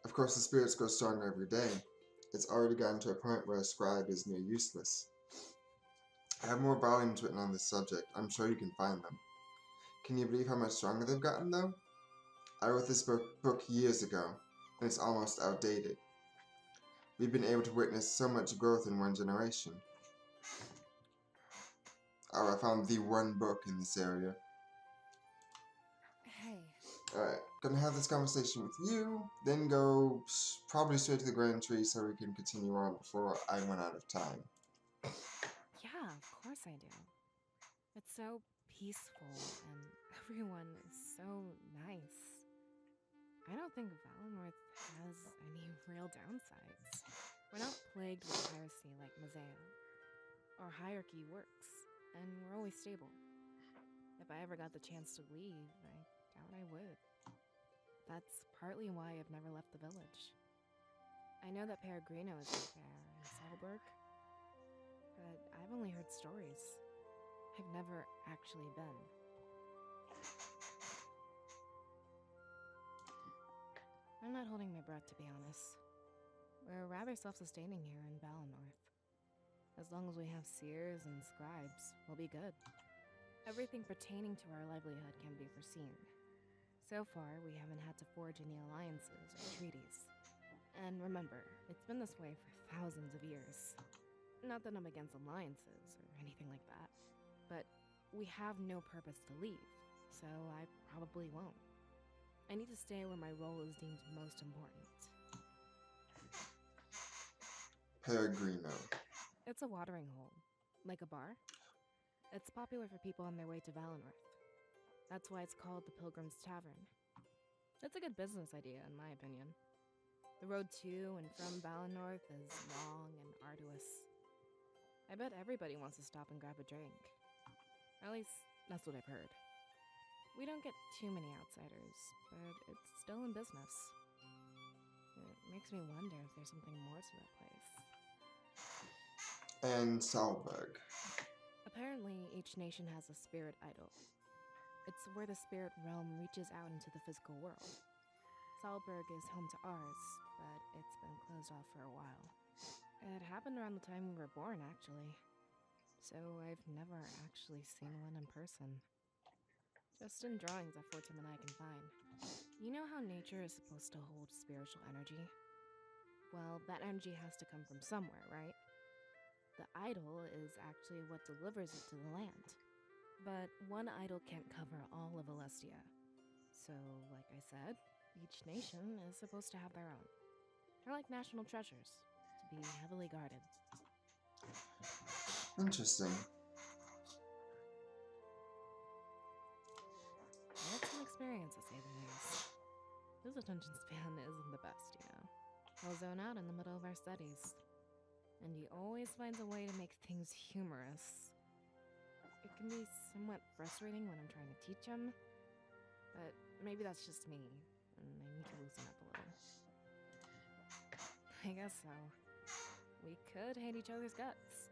Speaker 1: Of course, the spirits grow stronger every day. It's already gotten to a point where a scribe is near useless. I have more volumes written on this subject. I'm sure you can find them. Can you believe how much stronger they've gotten, though? I wrote this book years ago, and it's almost outdated. We've been able to witness so much growth in one generation. Oh, I found the one book in this area.
Speaker 5: Hey,
Speaker 1: Alright, gonna have this conversation with you, then go probably straight to the Grand Tree so we can continue on before I run out of time.
Speaker 5: yeah, of course I do. It's so peaceful and everyone is so nice. I don't think Valinor has any real downsides. We're not plagued with piracy like Mazeo. Our hierarchy works, and we're always stable. If I ever got the chance to leave, I doubt I would. That's partly why I've never left the village. I know that Peregrino is out there in Salberg, but I've only heard stories. I've never actually been. I'm not holding my breath, to be honest. We're rather self-sustaining here in Valinor. As long as we have seers and scribes, we'll be good. Everything pertaining to our livelihood can be foreseen. So far, we haven't had to forge any alliances or treaties. And remember, it's been this way for thousands of years. Not that I'm against alliances or anything like that, but we have no purpose to leave, so I probably won't. I need to stay where my role is deemed most important.
Speaker 1: Peregrino.
Speaker 5: It's a watering hole, like a bar. It's popular for people on their way to Valinor. That's why it's called the Pilgrim's Tavern. It's a good business idea, in my opinion. The road to and from Valinor is long and arduous. I bet everybody wants to stop and grab a drink. At least, that's what I've heard. We don't get too many outsiders, but it's still in business. It makes me wonder if there's something more to that place.
Speaker 1: And Salberg.
Speaker 5: Apparently, each nation has a spirit idol. It's where the spirit realm reaches out into the physical world. Salberg is home to ours, but it's been closed off for a while. It happened around the time we were born, actually. So I've never actually seen one in person. Just in drawings that Fortim and I can find. You know how nature is supposed to hold spiritual energy? Well, that energy has to come from somewhere, right? The idol is actually what delivers it to the land. But one idol can't cover all of Alestia. So, like I said, each nation is supposed to have their own. They're like national treasures, to be heavily guarded.
Speaker 1: Interesting.
Speaker 5: It's an experience, to say the least. His attention span isn't the best, you know. He'll zone out in the middle of our studies. And he always finds a way to make things humorous. It can be somewhat frustrating when I'm trying to teach him, but maybe that's just me, and I need to loosen up a little. I guess so. We could hate each other's guts.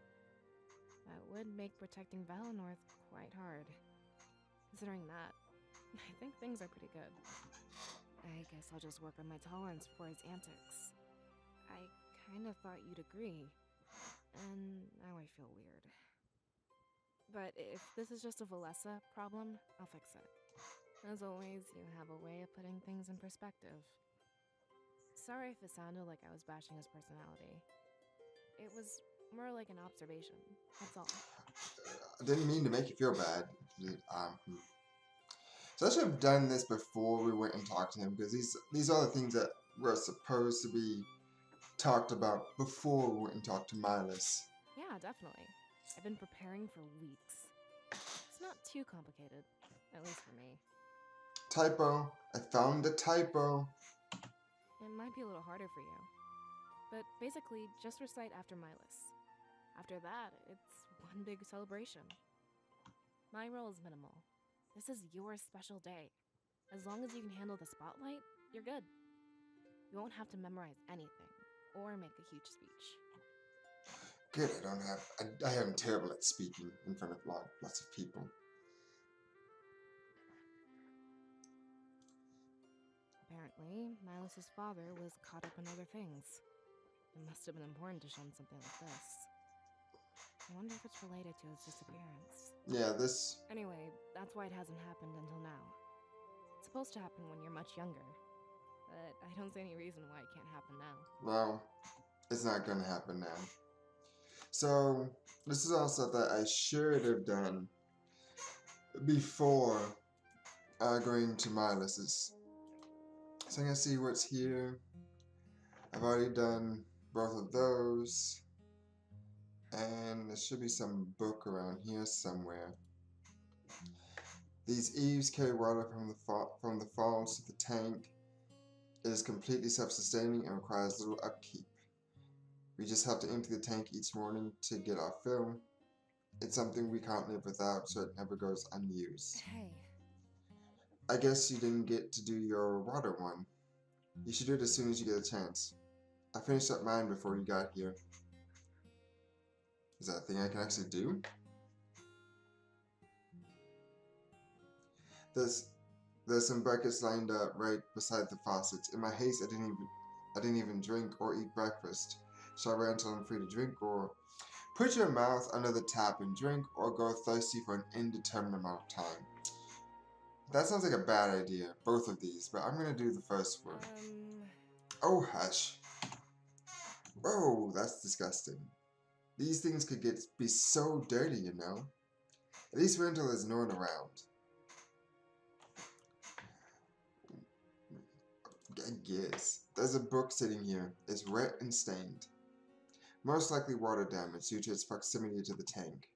Speaker 5: That would make protecting Valinor quite hard. Considering that, I think things are pretty good. I guess I'll just work on my tolerance for his antics. I kinda thought you'd agree, and now I feel weird. But if this is just a Valessa problem, I'll fix it. As always, you have a way of putting things in perspective. Sorry if it sounded like I was bashing his personality. It was more like an observation, that's all.
Speaker 1: I didn't mean to make you feel bad. So I should have done this before we went and talked to him, because these are the things that were supposed to be talked about before we went and talked to Milas.
Speaker 5: Yeah, definitely. I've been preparing for weeks. It's not too complicated, at least for me.
Speaker 1: Typo. I found a typo.
Speaker 5: It might be a little harder for you. But basically, just recite after Milas. After that, it's one big celebration. My role is minimal. This is your special day. As long as you can handle the spotlight, you're good. You won't have to memorize anything, or make a huge speech.
Speaker 1: Good, I am terrible at speaking in front of lots of people.
Speaker 5: Apparently, Milas' father was caught up in other things. It must have been important to shun something like this. I wonder if it's related to his disappearance.
Speaker 1: Yeah, this...
Speaker 5: Anyway, that's why it hasn't happened until now. It's supposed to happen when you're much younger. But I don't see any reason why it can't happen now.
Speaker 1: Well, it's not gonna happen now. So, this is all stuff that I should have done before going to Milas's. So I'm gonna see what's here. I've already done both of those. And there should be some book around here somewhere. These eaves carry water from the falls to the tank. It is completely self-sustaining and requires little upkeep. We just have to empty the tank each morning to get our fill. It's something we can't live without, so it never goes unused.
Speaker 5: Hey.
Speaker 1: I guess you didn't get to do your water one. You should do it as soon as you get a chance. I finished up mine before you got here. Is that a thing I can actually do? There's some buckets lined up right beside the faucets. In my haste, I didn't even drink or eat breakfast. Shall I wait until I'm free to drink, or put your mouth under the tap and drink, or go thirsty for an indeterminate amount of time? That sounds like a bad idea, both of these, but I'm gonna do the first one. Oh, hush. Whoa, that's disgusting. These things could be so dirty, you know. At least wait until there's no one around. I guess. There's a book sitting here. It's wet and stained. Most likely water damage due to its proximity to the tank.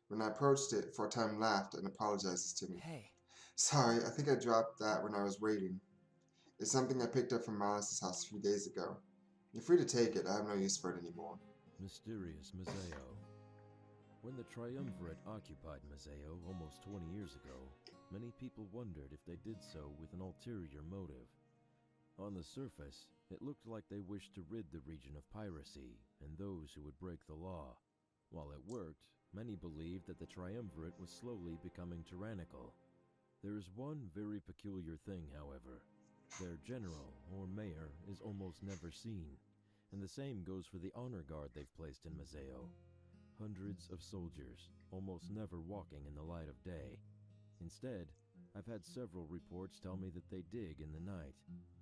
Speaker 1: When I approached it, for a time laughed and apologizes to me.
Speaker 6: Hey.
Speaker 1: Sorry, I think I dropped that when I was waiting. It's something I picked up from Milas' house a few days ago. You're free to take it. I have no use for it anymore.
Speaker 3: Mysterious Mazeo. When the Triumvirate occupied Mazeo almost 20 years ago, many people wondered if they did so with an ulterior motive. On the surface, it looked like they wished to rid the region of piracy and those who would break the law. While it worked, many believed that the Triumvirate was slowly becoming tyrannical. There is one very peculiar thing, however. Their general, or mayor, is almost never seen, and the same goes for the honor guard they've placed in Mazeo. Hundreds of soldiers, almost never walking in the light of day. Instead, I've had several reports tell me that they dig in the night,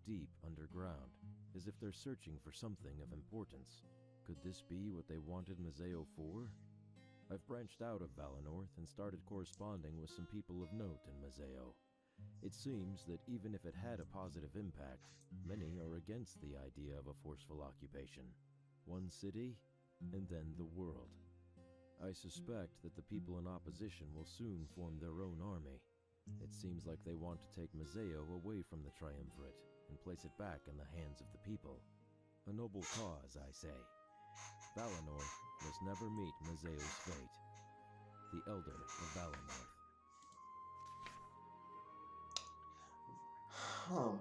Speaker 3: deep underground, as if they're searching for something of importance. Could this be what they wanted Mazeo for? I've branched out of Valenorth and started corresponding with some people of note in Mazeo. It seems that even if it had a positive impact, many are against the idea of a forceful occupation. One city, and then the world. I suspect that the people in opposition will soon form their own army. It seems like they want to take Mazeo away from the Triumvirate and place it back in the hands of the people. A noble cause, I say. Valinor must never meet Mazeo's fate. The Elder of Valinor.
Speaker 1: Huh.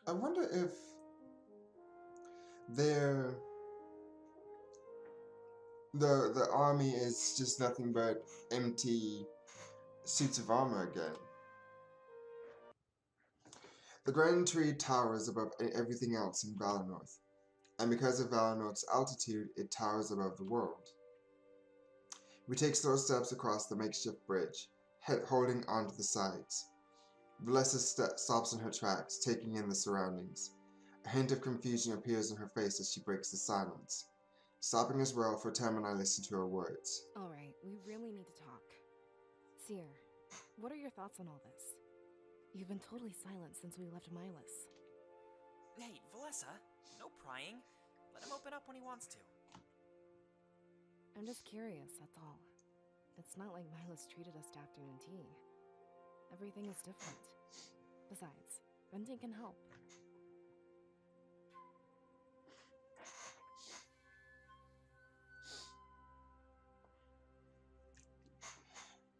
Speaker 1: I wonder if they're the army is just nothing but empty suits of armor again. The Grand Tree towers above everything else in Valenorth, and because of Valenorth's altitude, it towers above the world. We take slow steps across the makeshift bridge, head holding onto the sides. Valessa stops in her tracks, taking in the surroundings. A hint of confusion appears on her face as she breaks the silence. Stopping as well, for Tam and I listen to her words.
Speaker 5: Alright, we really need to talk. Seer, what are your thoughts on all this? You've been totally silent since we left Milas.
Speaker 6: Hey, Valessa, no prying. Let him open up when he wants to.
Speaker 5: I'm just curious, that's all. It's not like Milas treated us to afternoon tea. Everything is different. Besides, venting can help.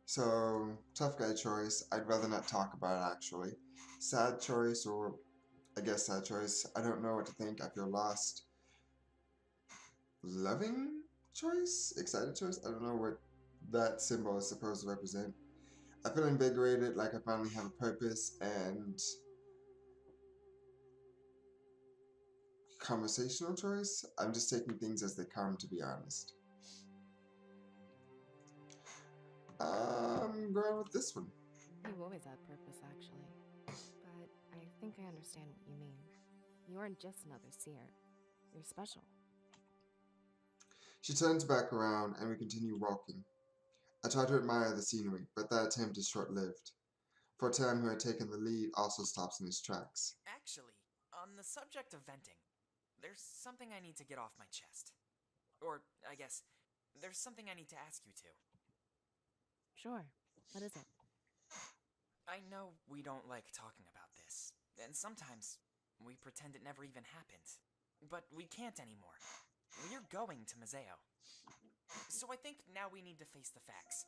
Speaker 1: So, tough guy choice. I'd rather not talk about it, actually. Sad choice, or I guess sad choice. I don't know what to think. I feel lost. Loving choice? Excited choice? I don't know what that symbol is supposed to represent. I feel invigorated, like I finally have a purpose, and conversational choice? I'm just taking things as they come, to be honest. I'm going with this one.
Speaker 5: You've always had purpose, actually. But I think I understand what you mean. You aren't just another seer. You're special.
Speaker 1: She turns back around and we continue walking. I try to admire the scenery, but that attempt is short-lived. For Tam, who had taken the lead, also stops in his tracks.
Speaker 6: Actually, on the subject of venting, there's something I need to get off my chest. Or, I guess, there's something I need to ask you to.
Speaker 5: Sure. What is it?
Speaker 6: I know we don't like talking about this, and sometimes we pretend it never even happened. But we can't anymore. We're going to Mazeo. So I think now we need to face the facts.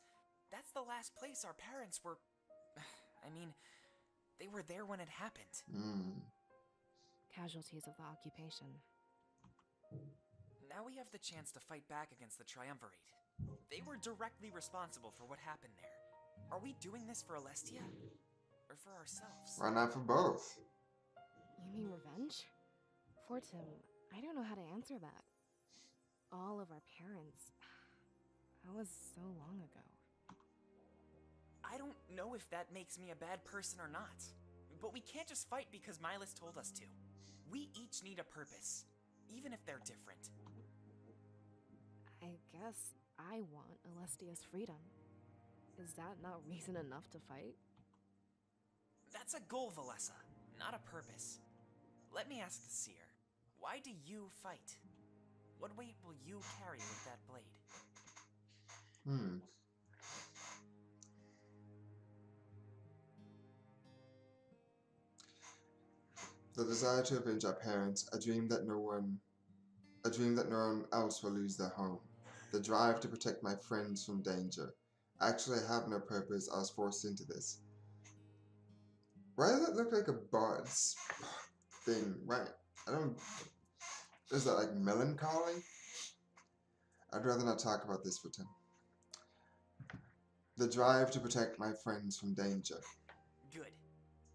Speaker 6: That's the last place our parents were... I mean, they were there when it happened.
Speaker 5: Casualties of the occupation.
Speaker 6: Now we have the chance to fight back against the Triumvirate. They were directly responsible for what happened there. Are we doing this for Alestia? Or for ourselves?
Speaker 1: Why not for both?
Speaker 5: You mean revenge? Fortim, I don't know how to answer that. All of our parents... That was so long ago.
Speaker 6: I don't know if that makes me a bad person or not. But we can't just fight because Milas told us to. We each need a purpose, even if they're different.
Speaker 5: I guess I want Alestia's freedom. Is that not reason enough to fight?
Speaker 6: That's a goal, Valessa, not a purpose. Let me ask the Seer, why do you fight? What weight will you carry with that blade?
Speaker 1: The desire to avenge our parents, a dream that no one else will lose their home. The drive to protect my friends from danger. Actually, I have no purpose. I was forced into this. Why does it look like a bard's thing? Right? I don't... Is that like melancholy? I'd rather not talk about this for Tim. The drive to protect my friends from danger.
Speaker 6: Good.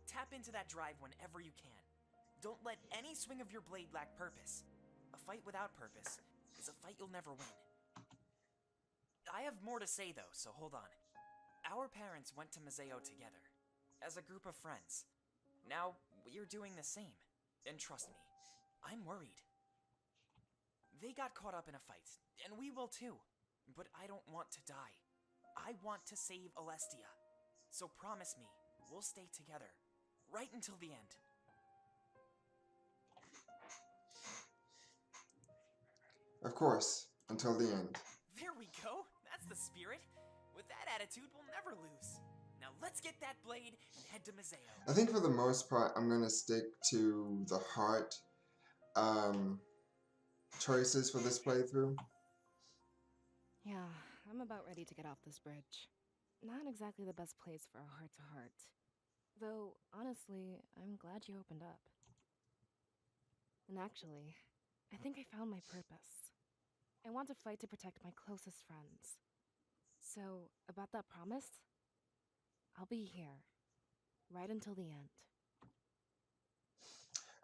Speaker 6: Tap into that drive whenever you can. Don't let any swing of your blade lack purpose. A fight without purpose is a fight you'll never win. I have more to say though, so hold on. Our parents went to Mazeo together, as a group of friends. Now, we're doing the same. And trust me, I'm worried. They got caught up in a fight, and we will too. But I don't want to die. I want to save Alestia. So promise me, we'll stay together, right until the end.
Speaker 1: Of course, until the end.
Speaker 6: There we go. That's the spirit. With that attitude, we'll never lose. Now let's get that blade and head to Mazeo.
Speaker 1: I think for the most part, I'm going to stick to the heart choices for this playthrough.
Speaker 5: Yeah, I'm about ready to get off this bridge. Not exactly the best place for a heart-to-heart. Though, honestly, I'm glad you opened up. And actually, I think I found my purpose. I want to fight to protect my closest friends. So, about that promise, I'll be here, right until the end.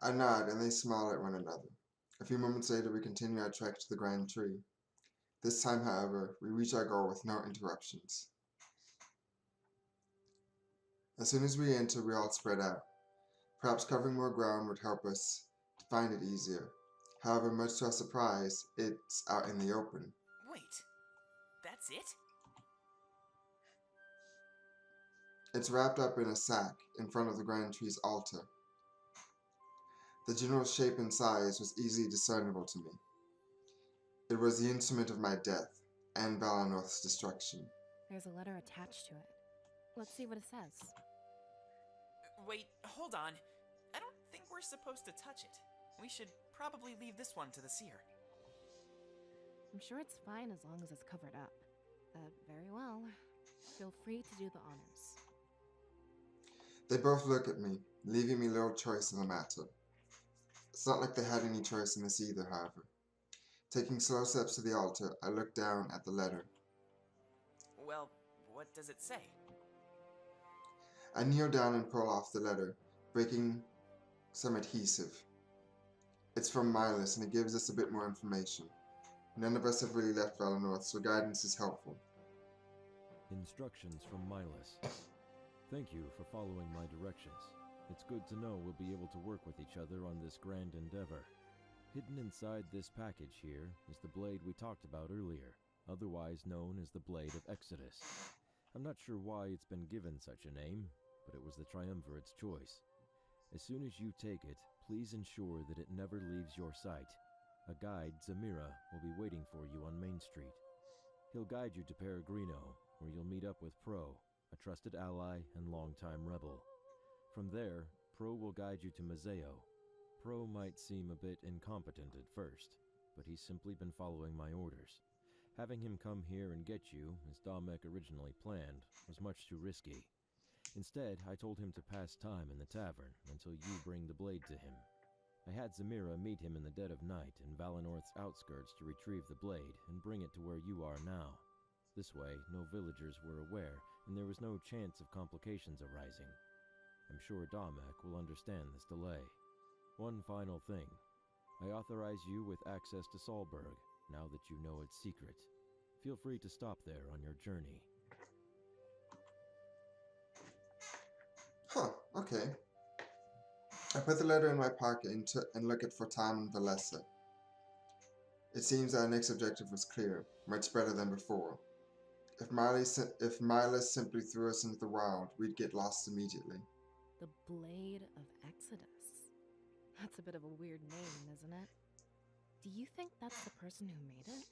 Speaker 1: I nod and they smile at one another. A few moments later, we continue our trek to the Grand Tree. This time, however, we reach our goal with no interruptions. As soon as we enter, we all spread out. Perhaps covering more ground would help us to find it easier. However, much to our surprise, it's out in the open.
Speaker 6: Wait, that's it?
Speaker 1: It's wrapped up in a sack in front of the Grand Tree's altar. The general shape and size was easily discernible to me. It was the instrument of my death and Valanorth's destruction.
Speaker 5: There's a letter attached to it. Let's see what it says.
Speaker 6: Wait, hold on. I don't think we're supposed to touch it. We should probably leave this one to the seer.
Speaker 5: I'm sure it's fine as long as it's covered up. Very well. Feel free to do the honors.
Speaker 1: They both look at me, leaving me little choice in the matter. It's not like they had any choice in this either, however. Taking slow steps to the altar, I look down at the letter.
Speaker 6: Well, what does it say?
Speaker 1: I kneel down and pull off the letter, breaking some adhesive. It's from Milas, and it gives us a bit more information. None of us have really left Valanorth, so guidance is helpful.
Speaker 3: Instructions from Milas. Thank you for following my directions. It's good to know we'll be able to work with each other on this grand endeavor. Hidden inside this package here is the blade we talked about earlier, otherwise known as the Blade of Exodus. I'm not sure why it's been given such a name, but it was the Triumvirate's choice. As soon as you take it, please ensure that it never leaves your sight. A guide, Zamira, will be waiting for you on Main Street. He'll guide you to Peregrino, where you'll meet up with Pro, a trusted ally and longtime rebel. From there, Pro will guide you to Mazeo. Pro might seem a bit incompetent at first, but he's simply been following my orders. Having him come here and get you, as Damek originally planned, was much too risky. Instead, I told him to pass time in the tavern until you bring the blade to him. I had Zamira meet him in the dead of night in Valanorth's outskirts to retrieve the blade and bring it to where you are now. This way, no villagers were aware, and there was no chance of complications arising. I'm sure Damek will understand this delay. One final thing. I authorize you with access to Solberg, now that you know its secret. Feel free to stop there on your journey.
Speaker 1: Huh, okay. I put the letter in my pocket and look at Fortan and Valessa. It seems our next objective was clear, much better than before. If Milas simply threw us into the wild, we'd get lost immediately.
Speaker 5: The Blade of Exodus. That's a bit of a weird name, isn't it? Do you think that's the person who made it?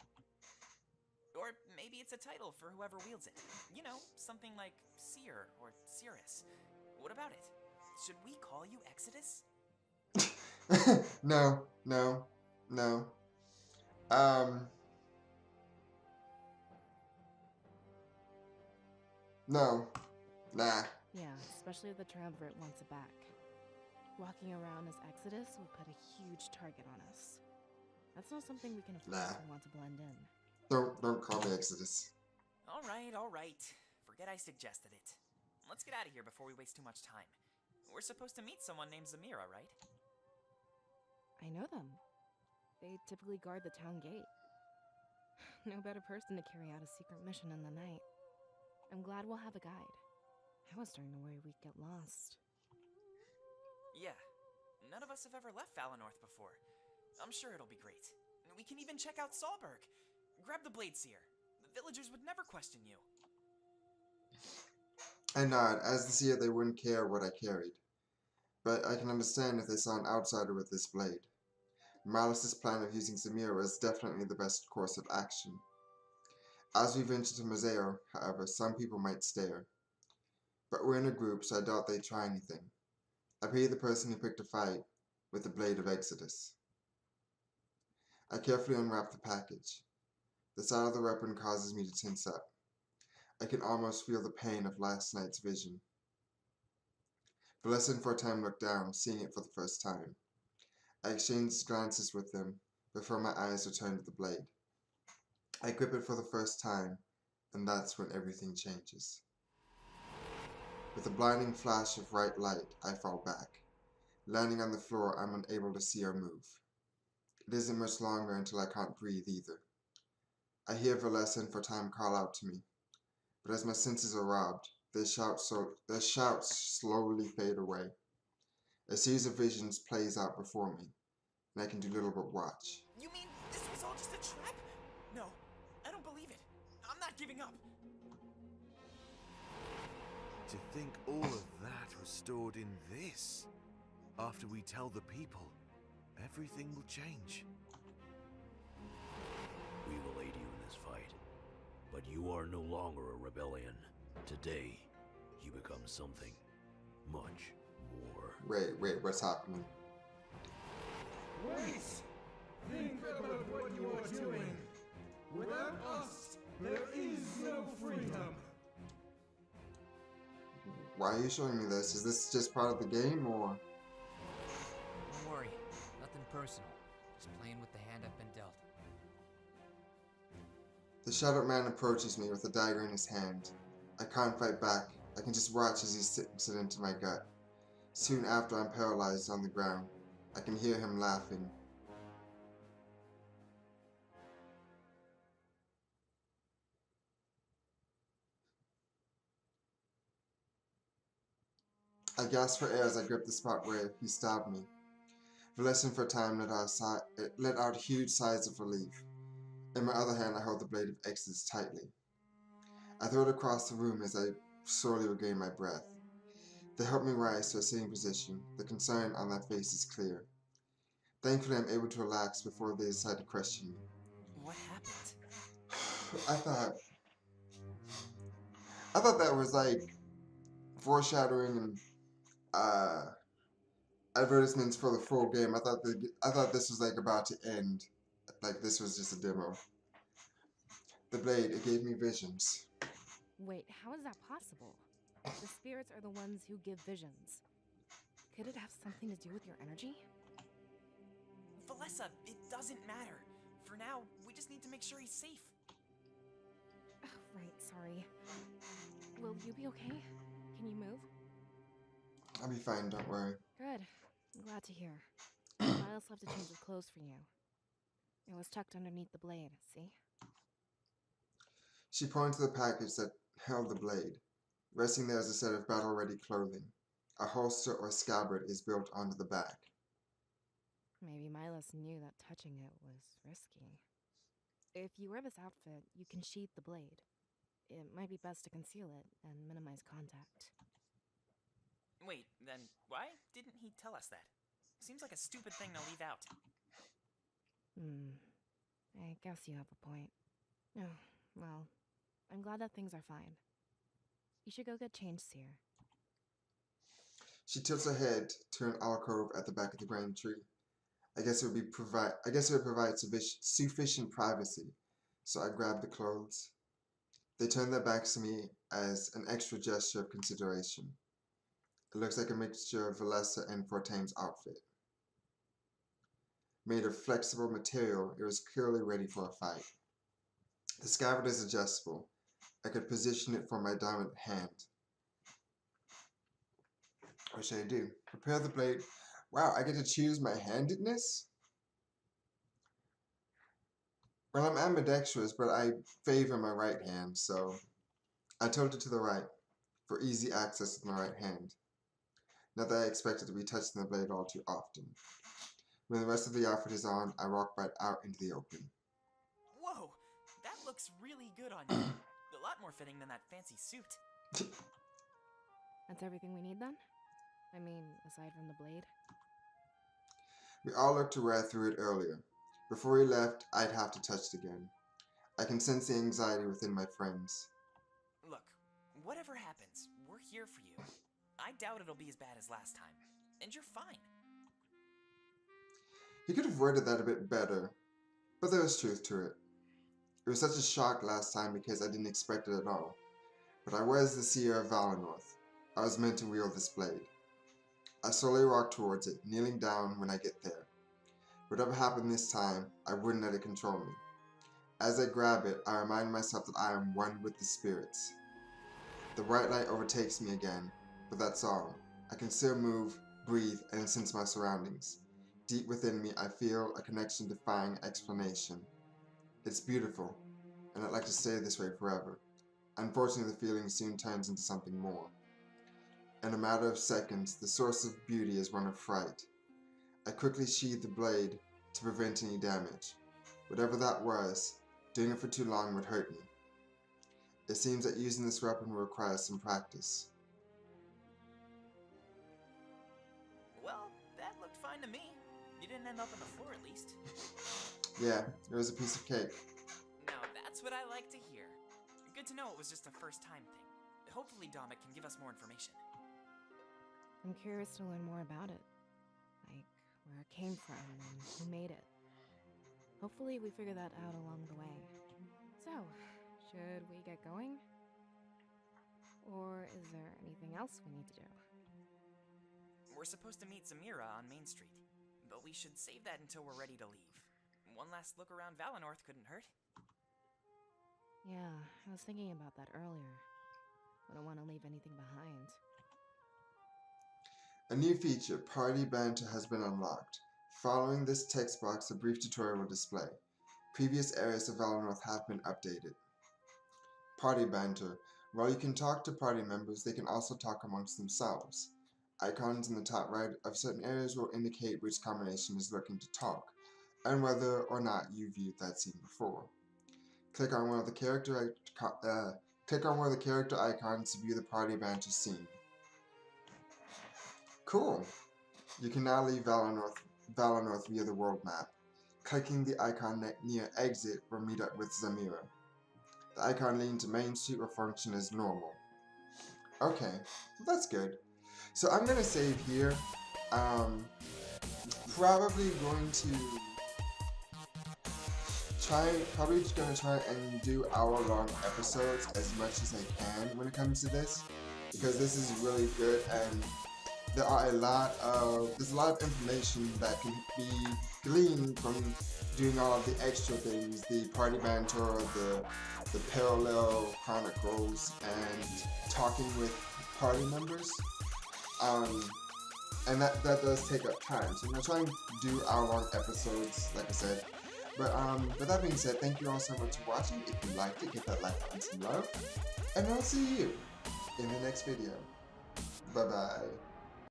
Speaker 6: Or maybe it's a title for whoever wields it. You know, something like Seer or Cirrus. What about it? Should we call you Exodus?
Speaker 1: No. No. Nah.
Speaker 5: Yeah, especially if the Triumvirate wants it back. Walking around as Exodus will put a huge target on us. That's not something we can afford if we want to blend in.
Speaker 1: Don't call me Exodus.
Speaker 6: All right. Forget I suggested it. Let's get out of here before we waste too much time. We're supposed to meet someone named Zamira, right?
Speaker 5: I know them. They typically guard the town gate. No better person to carry out a secret mission in the night. I'm glad we'll have a guide. I was starting to worry we'd get lost.
Speaker 6: Yeah. None of us have ever left Valanorth before. I'm sure it'll be great. We can even check out Salberg. Grab the blade, Seer. The villagers would never question you.
Speaker 1: I nod. As the seer, they wouldn't care what I carried. But I can understand if they saw an outsider with this blade. Malice's plan of using Samira is definitely the best course of action. As we venture to Museo, however, some people might stare. But we're in a group, so I doubt they'd try anything. I pity the person who picked a fight with the Blade of Exodus. I carefully unwrap the package. The sight of the weapon causes me to tense up. I can almost feel the pain of last night's vision. Valeska and for a time looked down, seeing it for the first time. I exchanged glances with them before my eyes returned to the blade. I grip it for the first time, and that's when everything changes. With a blinding flash of bright light, I fall back. Landing on the floor, I'm unable to see or move. It isn't much longer until I can't breathe either. I hear Valeska and for time call out to me, but as my senses are robbed, their shouts slowly fade away. A series of visions plays out before me, and I can do little but watch.
Speaker 6: You mean this was all just a trap? No, I don't believe it. I'm not giving up.
Speaker 2: To think all of that was stored in this. After we tell the people, everything will change.
Speaker 8: We will aid you in this fight, but you are no longer a rebellion. Today, you become something much more.
Speaker 1: Wait, what's happening?
Speaker 9: Wait! Think about what you are doing. Without us, there is no freedom.
Speaker 1: Why are you showing me this? Is this just part of the game, or?
Speaker 7: Don't worry, nothing personal. Just playing with the hand I've been dealt.
Speaker 1: The Shadowed Man approaches me with a dagger in his hand. I can't fight back. I can just watch as he sinks it into my gut. Soon after, I'm paralyzed on the ground. I can hear him laughing. I gasp for air as I grip the spot where he stabbed me. Valeska for a time let out huge sighs of relief. In my other hand, I hold the Blade of Exodus tightly. I throw it across the room as I slowly regain my breath. They help me rise to a sitting position. The concern on their face is clear. Thankfully, I'm able to relax before they decide to question me.
Speaker 6: What happened?
Speaker 1: I thought that was like foreshadowing and advertisements for the full game. I thought this was like about to end. Like this was just a demo. The blade, it gave me visions.
Speaker 5: Wait, how is that possible? The spirits are the ones who give visions. Could it have something to do with your energy?
Speaker 6: Valeska, it doesn't matter. For now, we just need to make sure he's safe.
Speaker 5: Oh, right, sorry. Will you be okay? Can you move?
Speaker 1: I'll be fine, don't worry.
Speaker 5: Good. I'm glad to hear. Miles left a change of clothes for you. It was tucked underneath the blade, see?
Speaker 1: She pointed to the package that held the blade. Resting there is a set of battle-ready clothing. A holster or scabbard is built onto the back.
Speaker 5: Maybe Milos knew that touching it was risky. If you wear this outfit, you can sheath the blade. It might be best to conceal it and minimize contact.
Speaker 6: Wait, then why didn't he tell us that? Seems like a stupid thing to leave out.
Speaker 5: I guess you have a point. Oh, well, I'm glad that things are fine. You should go get changed, Seer.
Speaker 1: She tilts her head to an alcove at the back of the grand tree. I guess it would provide sufficient privacy, so I grab the clothes. They turn their backs to me as an extra gesture of consideration. It looks like a mixture of Valeska and Fortame's outfit. Made of flexible material, it was clearly ready for a fight. The scabbard is adjustable. I could position it for my dominant hand. What should I do? Prepare the blade. Wow, I get to choose my handedness? Well, I'm ambidextrous, but I favor my right hand, so I tilt it to the right for easy access with my right hand. Not that I expect it to be touching the blade all too often. When the rest of the outfit is on, I walk right out into the open.
Speaker 6: Whoa, that looks really good on you. A lot more fitting than that fancy suit.
Speaker 5: That's everything we need then? I mean, aside from the blade?
Speaker 1: We all looked to wear through it earlier. Before we left, I'd have to touch it again. I can sense the anxiety within my friends.
Speaker 6: Look, whatever happens, we're here for you. I doubt it'll be as bad as last time. And you're fine.
Speaker 1: He could have worded that a bit better, but there was truth to it. It was such a shock last time because I didn't expect it at all. But I was the seer of Valinor. I was meant to wield this blade. I slowly walk towards it, kneeling down when I get there. Whatever happened this time, I wouldn't let it control me. As I grab it, I remind myself that I am one with the spirits. The white light overtakes me again, but that's all. I can still move, breathe, and sense my surroundings. Deep within me, I feel a connection defying explanation. It's beautiful, and I'd like to stay this way forever. Unfortunately, the feeling soon turns into something more. In a matter of seconds, the source of beauty is one of fright. I quickly sheathe the blade to prevent any damage. Whatever that was, doing it for too long would hurt me. It seems that using this weapon will require some practice.
Speaker 6: Well, that looked fine to me. You didn't end up on the floor at least.
Speaker 1: Yeah, it was a piece of cake.
Speaker 6: Now that's what I like to hear. Good to know it was just a first time thing. Hopefully Dominic can give us more information.
Speaker 5: I'm curious to learn more about it. Like, where it came from and who made it. Hopefully we figure that out along the way. So, should we get going? Or is there anything else we need to do?
Speaker 6: We're supposed to meet Zamira on Main Street, but we should save that until we're ready to leave. One last look around Valinor couldn't hurt.
Speaker 5: Yeah, I was thinking about that earlier. Wouldn't want to leave anything behind.
Speaker 1: A new feature, Party Banter, has been unlocked. Following this text box, a brief tutorial will display. Previous areas of Valinor have been updated. Party Banter. While you can talk to party members, they can also talk amongst themselves. Icons in the top right of certain areas will indicate which combination is looking to talk, and whether or not you viewed that scene before. Click on one of the character icons to view the Party Banter scene. Cool! You can now leave Valinor via the world map. Clicking the icon near exit will meet up with Zamira. The icon leading to Main Street will function as normal. Okay, that's good. So I'm gonna save here. Probably going to try and do hour-long episodes as much as I can when it comes to this, because this is really good and there's a lot of information that can be gleaned from doing all of the extra things, the Party Banter, the Parallel Chronicles, and talking with party members. And that does take up time. So I'm gonna try and do hour-long episodes, like I said. But with that being said, thank you all so much for watching. If you liked it, give that like and some love. And I'll see you in the next video. Bye-bye.